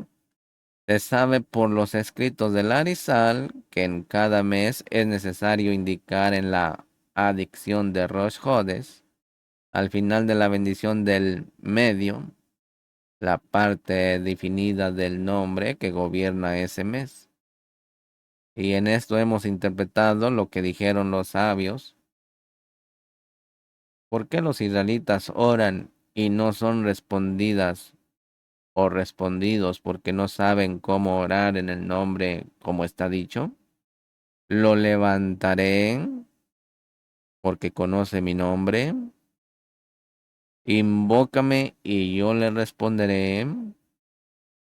Se sabe por los escritos del Arizal que en cada mes es necesario indicar en la adicción de Rosh Hodesh, al final de la bendición del medio, la parte definida del nombre que gobierna ese mes. Y en esto hemos interpretado lo que dijeron los sabios. ¿Por qué los israelitas oran y no son respondidas o respondidos porque no saben cómo orar en el nombre como está dicho? Lo levantaré porque conoce mi nombre. Invócame y yo le responderé.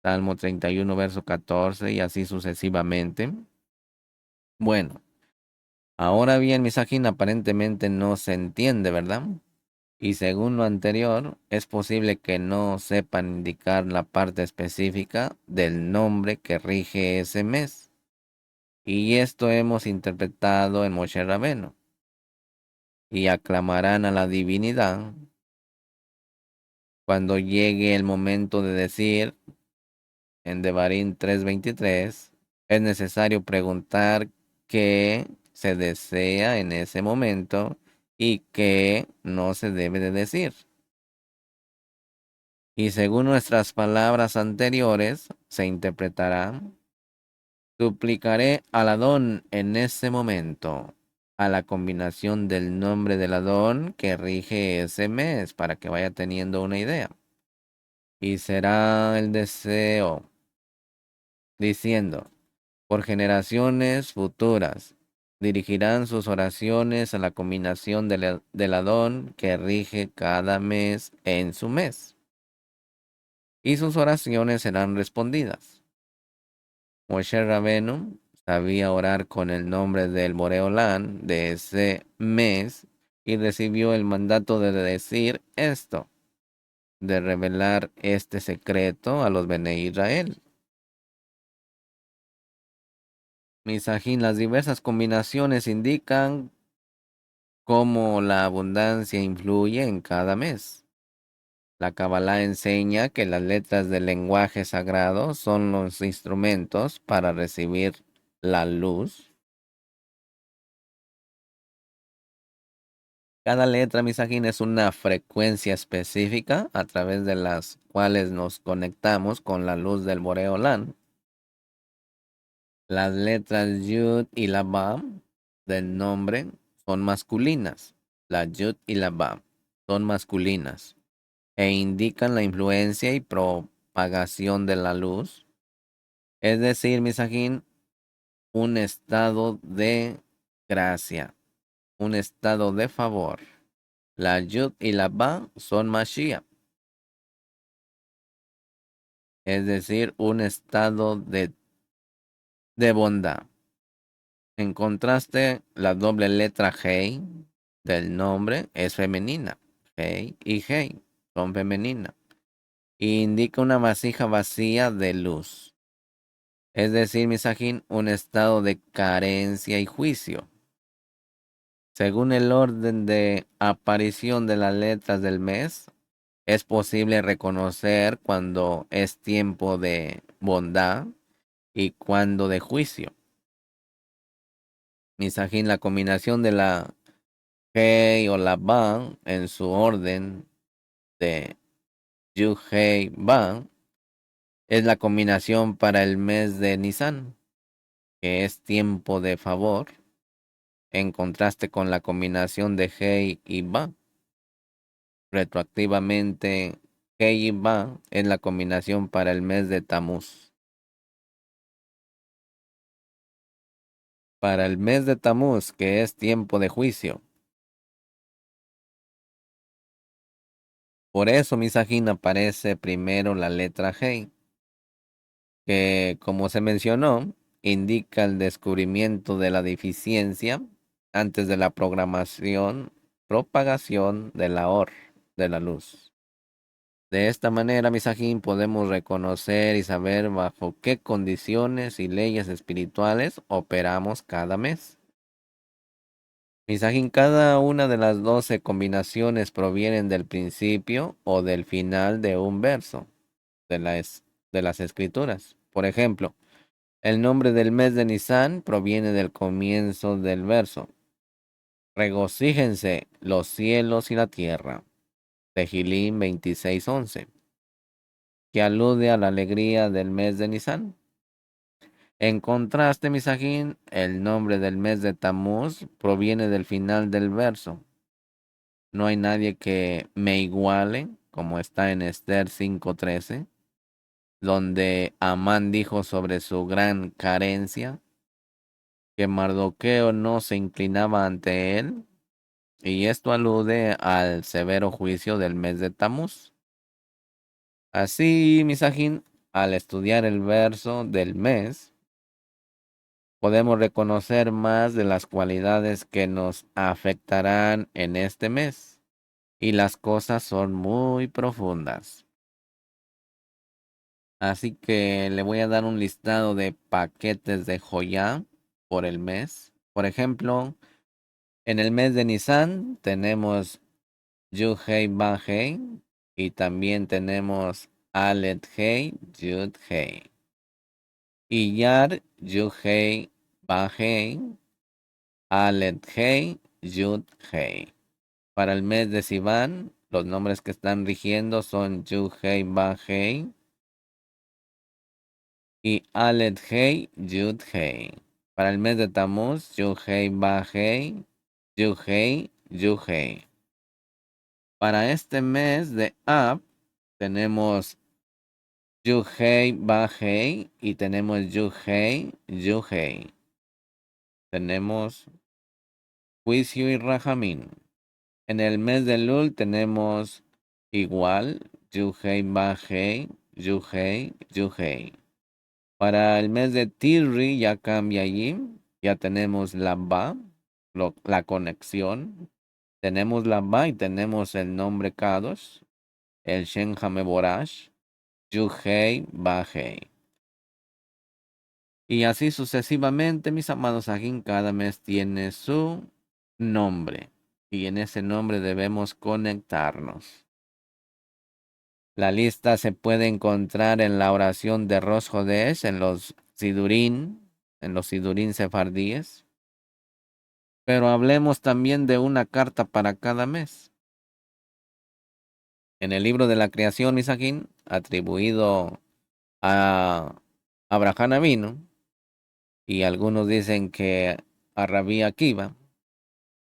Salmo 31, verso 14 y así sucesivamente. Bueno, ahora bien, Misajín aparentemente no se entiende, ¿verdad? Y según lo anterior, es posible que no sepan indicar la parte específica del nombre que rige ese mes. Y esto hemos interpretado en Moshe Rabeno. Y aclamarán a la divinidad cuando llegue el momento de decir en Devarim 3:23, es necesario preguntar qué se desea en ese momento y qué no se debe de decir. Y según nuestras palabras anteriores, se interpretará, suplicaré al Adón en ese momento, a la combinación del nombre del Adón que rige ese mes, para que vaya teniendo una idea. Y será el deseo, diciendo, por generaciones futuras, dirigirán sus oraciones a la combinación del Adón que rige cada mes en su mes, y sus oraciones serán respondidas. Moshe Rabenu sabía orar con el nombre del Boreolán de ese mes y recibió el mandato de decir esto, de revelar este secreto a los Bene Israel. Misajín, las diversas combinaciones indican cómo la abundancia influye en cada mes. La Kabbalah enseña que las letras del lenguaje sagrado son los instrumentos para recibir la luz. Cada letra, misajín, es una frecuencia específica a través de las cuales nos conectamos con la luz del Boreolán. Las letras Yud y la Bam del nombre son masculinas. La Yud y la Bam son masculinas e indican la influencia y propagación de la luz. Es decir, misajín, un estado de gracia, un estado de favor. La Yud y la Ba son Mashiach, es decir, un estado de bondad. En contraste, la doble letra Hei del nombre es femenina. Hei y Hei son femeninas. Y indica una vasija vacía de luz. Es decir, misajín, un estado de carencia y juicio. Según el orden de aparición de las letras del mes, es posible reconocer cuando es tiempo de bondad y cuando de juicio. Misajín, la combinación de la Hei o la Ba en su orden de Yu Hei Ba es la combinación para el mes de Nisan, que es tiempo de favor, en contraste con la combinación de Hei y Ba. Retroactivamente, Hei y Ba es la combinación para el mes de Tamuz. Para el mes de Tamuz, que es tiempo de juicio. Por eso, misajín, aparece primero la letra Hei, que, como se mencionó, indica el descubrimiento de la deficiencia antes de la propagación de la de la luz. De esta manera, misajín, podemos reconocer y saber bajo qué condiciones y leyes espirituales operamos cada mes. Misajín, cada una de las 12 combinaciones provienen del principio o del final de un verso de las escrituras. Por ejemplo, el nombre del mes de Nisan proviene del comienzo del verso. Regocíjense los cielos y la tierra. Tehilim 26:11. que alude a la alegría del mes de Nisan. En contraste, Misajín, el nombre del mes de Tamuz proviene del final del verso. No hay nadie que me iguale, como está en Esther 5:13, donde Amán dijo sobre su gran carencia, que Mardoqueo no se inclinaba ante él, y esto alude al severo juicio del mes de Tamuz. Así, Misajín, al estudiar el verso del mes, podemos reconocer más de las cualidades que nos afectarán en este mes, y las cosas son muy profundas. Así que le voy a dar un listado de paquetes de joya por el mes. Por ejemplo, en el mes de Nisan tenemos Yud-Hei Ba-Hei y también tenemos Aleph-Hei Yud-Hei. Iyar Yud-Hei Ba-Hei Aleph-Hei Yud-Hei. Para el mes de Sivan, los nombres que están rigiendo son Yud-Hei Ba-Hei y Aleph-Hei Yud-Hei. Para el mes de Tammuz, Yud-Hei Ba-Hei Yud-Hei Yud-Hei. Para este mes de Ab tenemos Yud-Hei Ba-Hei y tenemos Yud-Hei Yud-Hei. Tenemos Juicio y Rajamín. En el mes de Lul tenemos igual Yud-Hei Ba-Hei Yud-Hei Yud-Hei. Para el mes de Tirri ya cambia allí. Ya tenemos la Ba, la conexión. Tenemos la Ba y tenemos el nombre Kadosh, el Shen Hameborash, Yud-Hei Ba-Hei. Y así sucesivamente, mis amados, aquí cada mes tiene su nombre. Y en ese nombre debemos conectarnos. La lista se puede encontrar en la oración de Rosh Hodesh, en los Sidurín sefardíes. Pero hablemos también de una carta para cada mes. En el libro de la creación, Misajín, atribuido a Abraham Avinu, y algunos dicen que a Rabí Akiva,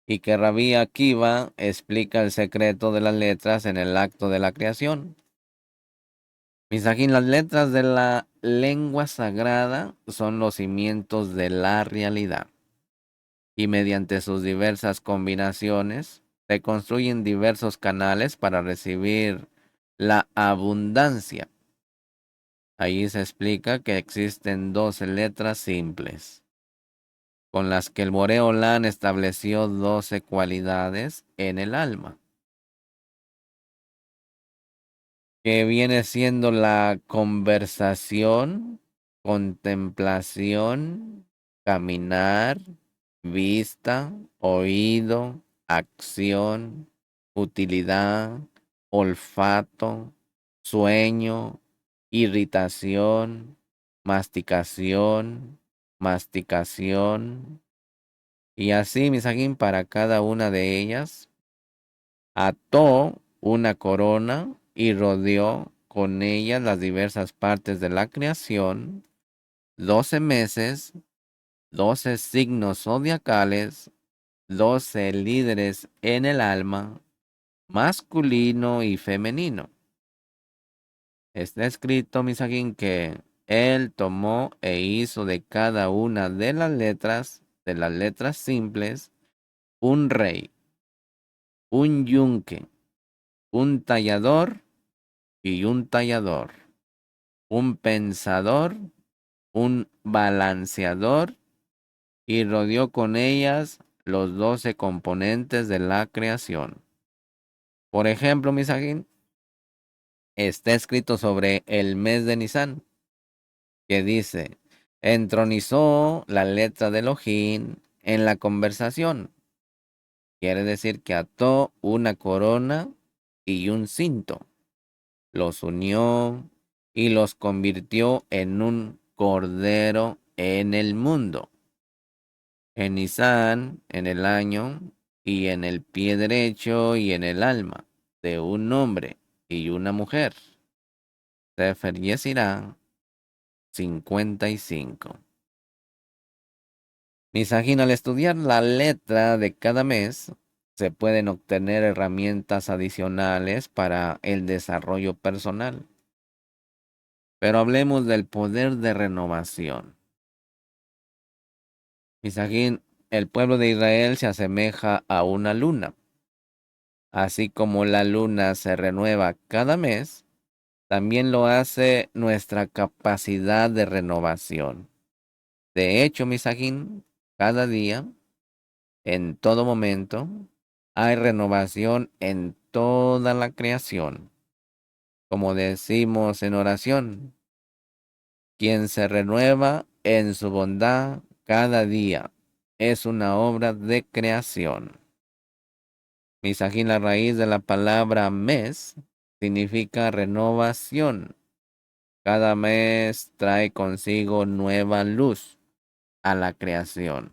y que Rabí Akiva explica el secreto de las letras en el acto de la creación. Misajín, las letras de la lengua sagrada son los cimientos de la realidad, y mediante sus diversas combinaciones se construyen diversos canales para recibir la abundancia. Allí se explica que existen 12 letras simples, con las que el Boreolán estableció 12 cualidades en el alma, que viene siendo la conversación, contemplación, caminar, vista, oído, acción, utilidad, olfato, sueño, irritación, masticación, masticación, y así, Misajín, para cada una de ellas, ató una corona y rodeó con ella las diversas partes de la creación, 12 meses, 12 signos zodiacales, 12 líderes en el alma, masculino y femenino. Está escrito, Misajín, que él tomó e hizo de cada una de las letras simples, un rey, un yunque, un tallador y un tallador, un pensador, un balanceador, y rodeó con ellas los 12 componentes de la creación. Por ejemplo, Misajín, está escrito sobre el mes de Nisan, que dice, entronizó la letra de Elohim en la conversación. Quiere decir que ató una corona y un cinto, los unió y los convirtió en un cordero en el mundo. En Nisan, en el año, y en el pie derecho y en el alma, de un hombre y una mujer. Sefer Yesirá 55. Misajín, al estudiar la letra de cada mes, se pueden obtener herramientas adicionales para el desarrollo personal. Pero hablemos del poder de renovación. Misajín, el pueblo de Israel se asemeja a una luna. Así como la luna se renueva cada mes, también lo hace nuestra capacidad de renovación. De hecho, Misajín, cada día, en todo momento, hay renovación en toda la creación. Como decimos en oración, quien se renueva en su bondad cada día es una obra de creación. Misajín, la raíz de la palabra mes significa renovación. Cada mes trae consigo nueva luz a la creación.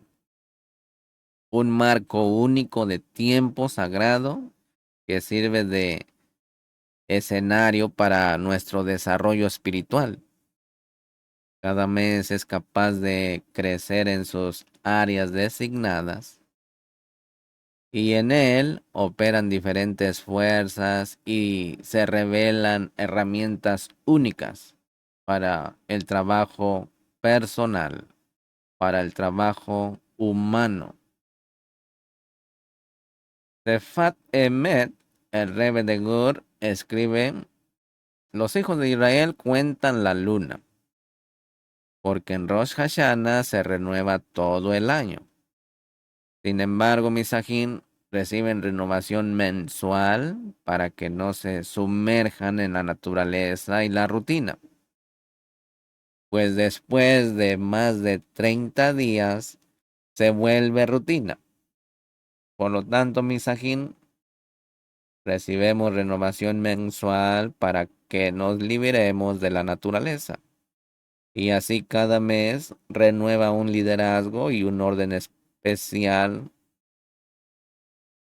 Un marco único de tiempo sagrado que sirve de escenario para nuestro desarrollo espiritual. Cada mes es capaz de crecer en sus áreas designadas y en él operan diferentes fuerzas y se revelan herramientas únicas para el trabajo personal, para el trabajo humano. Sefat Emet, el Rebbe de Gur, escribe: los hijos de Israel cuentan la luna, porque en Rosh Hashanah se renueva todo el año. Sin embargo, Misajín, reciben renovación mensual para que no se sumerjan en la naturaleza y la rutina. Pues después de más de 30 días se vuelve rutina. Por lo tanto, Misajín, recibimos renovación mensual para que nos liberemos de la naturaleza. Y así cada mes renueva un liderazgo y un orden especial.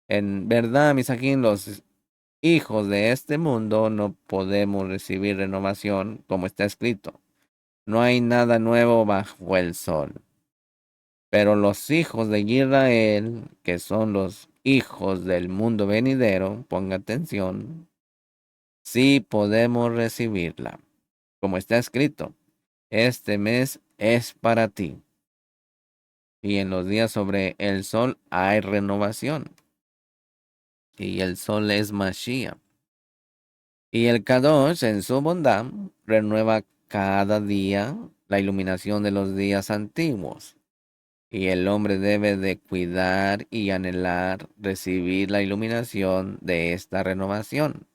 En verdad, Misajín, los hijos de este mundo no podemos recibir renovación como está escrito. No hay nada nuevo bajo el sol. Pero los hijos de Israel, que son los hijos del mundo venidero, ponga atención, sí podemos recibirla. Como está escrito, este mes es para ti. Y en los días sobre el sol hay renovación. Y el sol es Mashiach. Y el Kadosh, en su bondad, renueva cada día la iluminación de los días antiguos. Y el hombre debe de cuidar y anhelar recibir la iluminación de esta renovación.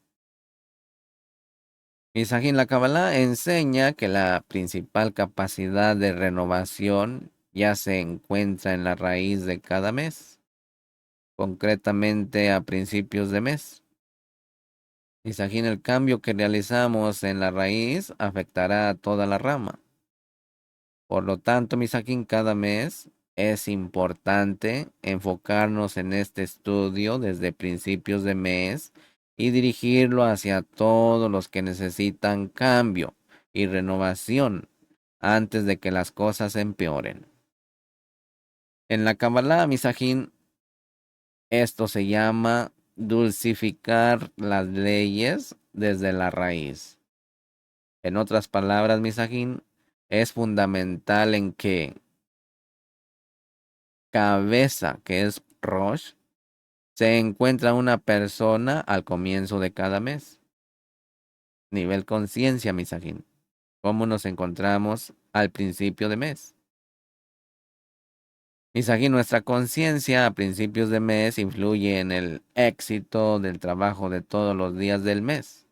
Misajín, la Kabbalah enseña que la principal capacidad de renovación ya se encuentra en la raíz de cada mes, concretamente a principios de mes. Misajín, el cambio que realizamos en la raíz afectará a toda la rama. Por lo tanto, Misajín, cada mes es importante enfocarnos en este estudio desde principios de mes y dirigirlo hacia todos los que necesitan cambio y renovación antes de que las cosas empeoren. En la Kabbalah, Misajín, esto se llama dulcificar las leyes desde la raíz. En otras palabras, Misajín, es fundamental en que cabeza, que es Rosh, se encuentra una persona al comienzo de cada mes. Nivel conciencia, Misajín. ¿Cómo nos encontramos al principio de mes? Misajín, nuestra conciencia a principios de mes influye en el éxito del trabajo de todos los días del mes.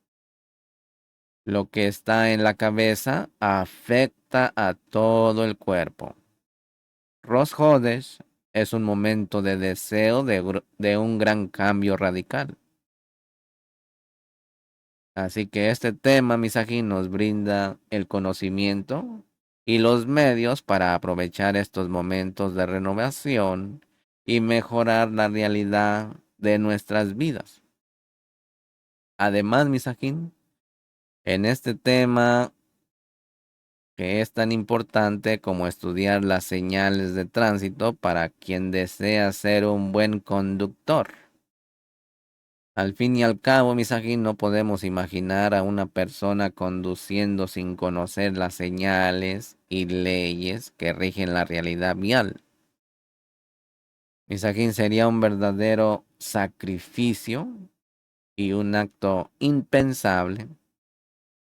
Lo que está en la cabeza afecta a todo el cuerpo. Rosh Hodesh es un momento de deseo de un gran cambio radical. Así que este tema, Misajín, nos brinda el conocimiento y los medios para aprovechar estos momentos de renovación y mejorar la realidad de nuestras vidas. Además, Misajín, En este tema que es tan importante como estudiar las señales de tránsito para quien desea ser un buen conductor. Al fin y al cabo, Misajín, no podemos imaginar a una persona conduciendo sin conocer las señales y leyes que rigen la realidad vial. Misajín, sería un verdadero sacrificio y un acto impensable.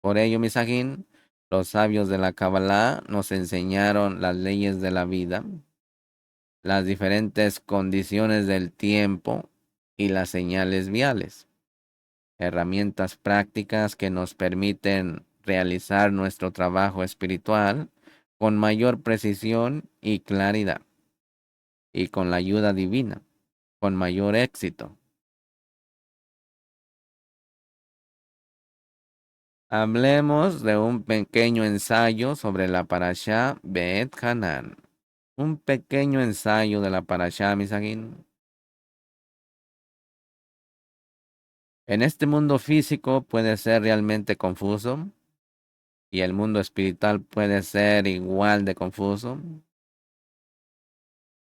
Por ello, Misajín, los sabios de la Kabbalah nos enseñaron las leyes de la vida, las diferentes condiciones del tiempo y las señales viales, herramientas prácticas que nos permiten realizar nuestro trabajo espiritual con mayor precisión y claridad, y con la ayuda divina, con mayor éxito. Hablemos de un pequeño ensayo sobre la Parashá Be'et Hanan. Un pequeño ensayo de la Parashá Misagín. En este mundo físico puede ser realmente confuso y el mundo espiritual puede ser igual de confuso.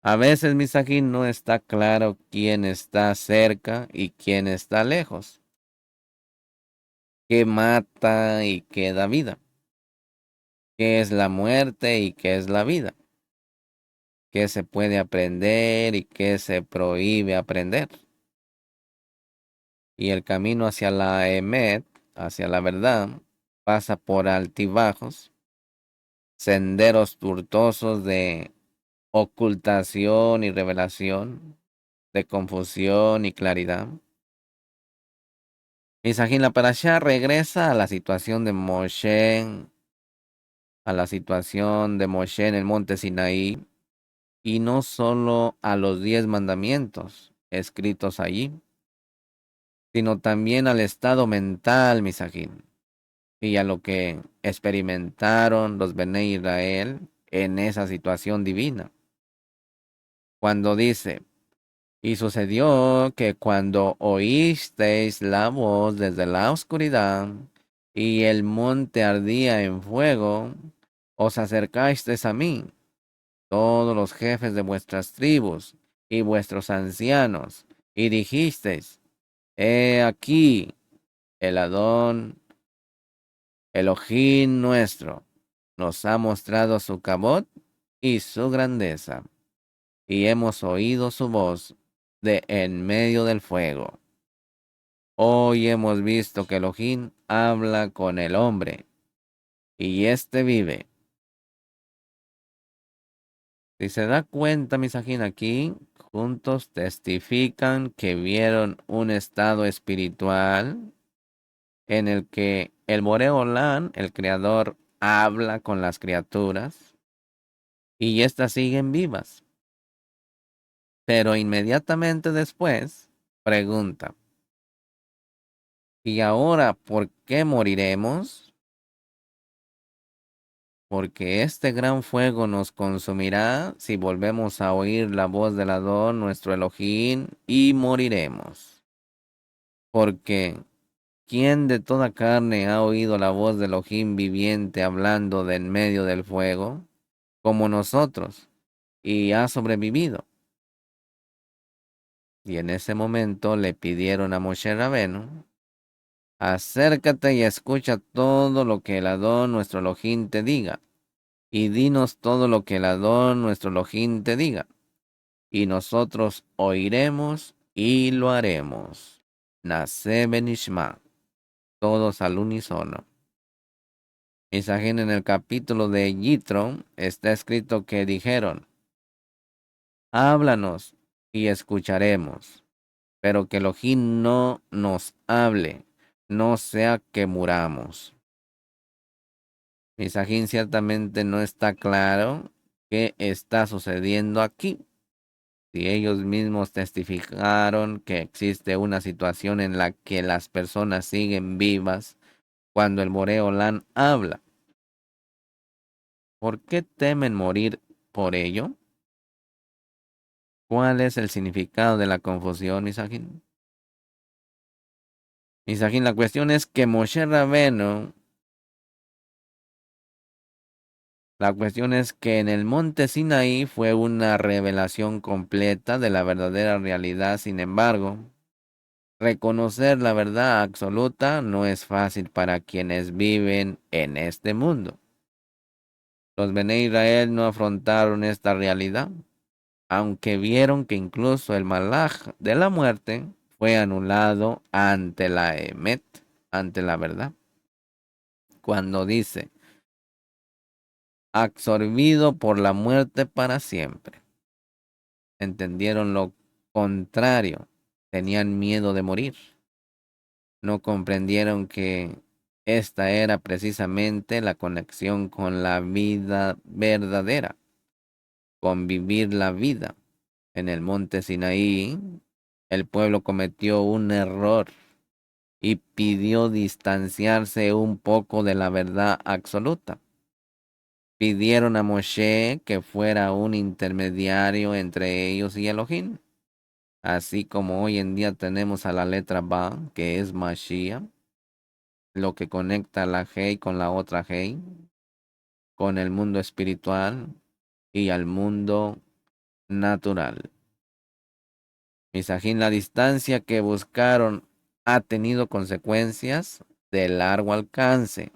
A veces, Misagín, no está claro quién está cerca y quién está lejos, qué mata y qué da vida, qué es la muerte y qué es la vida, qué se puede aprender y qué se prohíbe aprender. Y el camino hacia la Emet, hacia la verdad, pasa por altibajos, senderos tortuosos de ocultación y revelación, de confusión y claridad. Misajín, la parashá regresa a la situación de Moshe, a la situación de Moshe en el monte Sinaí, y no solo a los 10 mandamientos escritos allí, sino también al estado mental, Misajín, y a lo que experimentaron los Bene Israel en esa situación divina. Cuando dice, y sucedió que cuando oísteis la voz desde la oscuridad y el monte ardía en fuego, os acercasteis a mí, todos los jefes de vuestras tribus y vuestros ancianos, y dijisteis, he aquí el Adón, Elohim nuestro, nos ha mostrado su cabot y su grandeza, y hemos oído su voz de en medio del fuego. Hoy hemos visto que Elohim habla con el hombre, y éste vive. Si se da cuenta, Misajín, aquí, juntos testifican que vieron un estado espiritual en el que el Boreolán, el Creador, habla con las criaturas y éstas siguen vivas. Pero inmediatamente después, pregunta, ¿y ahora por qué moriremos? Porque este gran fuego nos consumirá si volvemos a oír la voz del Adón, nuestro Elohim, y moriremos. Porque ¿quién de toda carne ha oído la voz del Elohim viviente hablando de en medio del fuego, como nosotros, y ha sobrevivido? Y en ese momento le pidieron a Moshe Rabenu, acércate y escucha todo lo que el Adón, nuestro Elohim, te diga, y dinos todo lo que el Adón, nuestro Elohim, te diga, y nosotros oiremos y lo haremos. Nase benishma, todos al unísono. Misajín, en el capítulo de Yitro está escrito que dijeron, háblanos y escucharemos, pero que Elohim no nos hable, no sea que muramos. Misajín, ciertamente no está claro qué está sucediendo aquí. Si ellos mismos testificaron que existe una situación en la que las personas siguen vivas cuando el Boreolán habla, ¿por qué temen morir por ello? ¿Cuál es el significado de la confusión, Misajín? Misajín, la cuestión es que Moshe Rabenu La cuestión es que en el monte Sinaí fue una revelación completa de la verdadera realidad. Sin embargo, reconocer la verdad absoluta no es fácil para quienes viven en este mundo. Los Bene Israel no afrontaron esta realidad, aunque vieron que incluso el malaj de la muerte fue anulado ante la Emet, ante la verdad. Cuando dice, absorbido por la muerte para siempre. Entendieron lo contrario, tenían miedo de morir. No comprendieron que esta era precisamente la conexión con la vida verdadera, con vivir la vida. En el monte Sinaí, el pueblo cometió un error y pidió distanciarse un poco de la verdad absoluta. Pidieron a Moshe que fuera un intermediario entre ellos y Elohim. Así como hoy en día tenemos a la letra Ba, que es Mashiach, lo que conecta la Hei con la otra Hei, con el mundo espiritual y al mundo natural. Misajín, la distancia que buscaron ha tenido consecuencias de largo alcance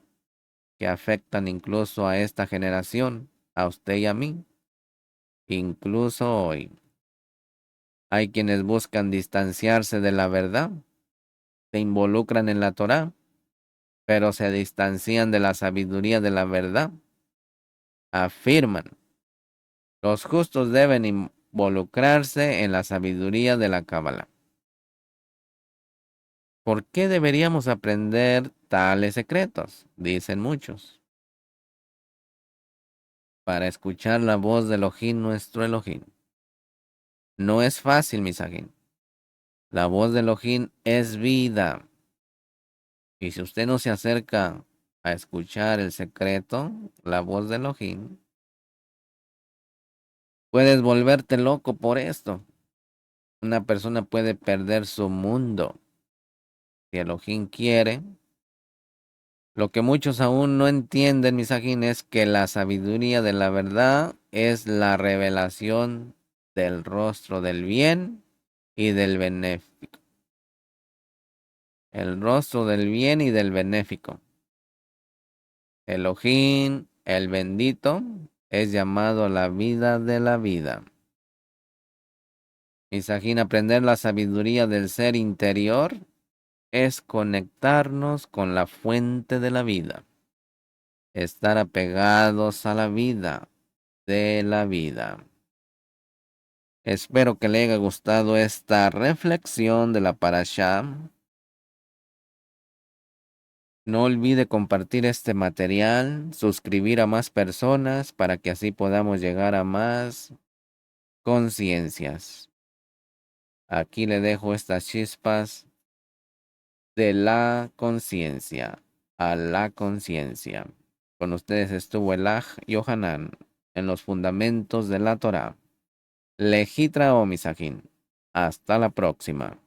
que afectan incluso a esta generación, a usted y a mí, incluso hoy. Hay quienes buscan distanciarse de la verdad, se involucran en la Torá, pero se distancian de la sabiduría de la verdad. Afirman, los justos deben involucrarse en la sabiduría de la Cábala. ¿Por qué deberíamos aprender tales secretos? Dicen muchos. Para escuchar la voz de Elohim, nuestro Elohim. No es fácil, Misajín. La voz de Elohim es vida. Y si usted no se acerca a escuchar el secreto, la voz de Elohim, puedes volverte loco por esto. Una persona puede perder su mundo. Si Elohim quiere, lo que muchos aún no entienden, Misajín, es que la sabiduría de la verdad es la revelación del rostro del bien y del benéfico. El rostro del bien y del benéfico. Elohim, el bendito, es llamado la vida de la vida. Misajín, aprender la sabiduría del ser interior es conectarnos con la fuente de la vida. Estar apegados a la vida de la vida. Espero que le haya gustado esta reflexión de la parashá. No olvide compartir este material, suscribir a más personas para que así podamos llegar a más conciencias. Aquí le dejo estas chispas de la conciencia a la conciencia. Con ustedes estuvo el Aj Yohanan en los fundamentos de la Torá. Lejitra o Misajín. Hasta la próxima.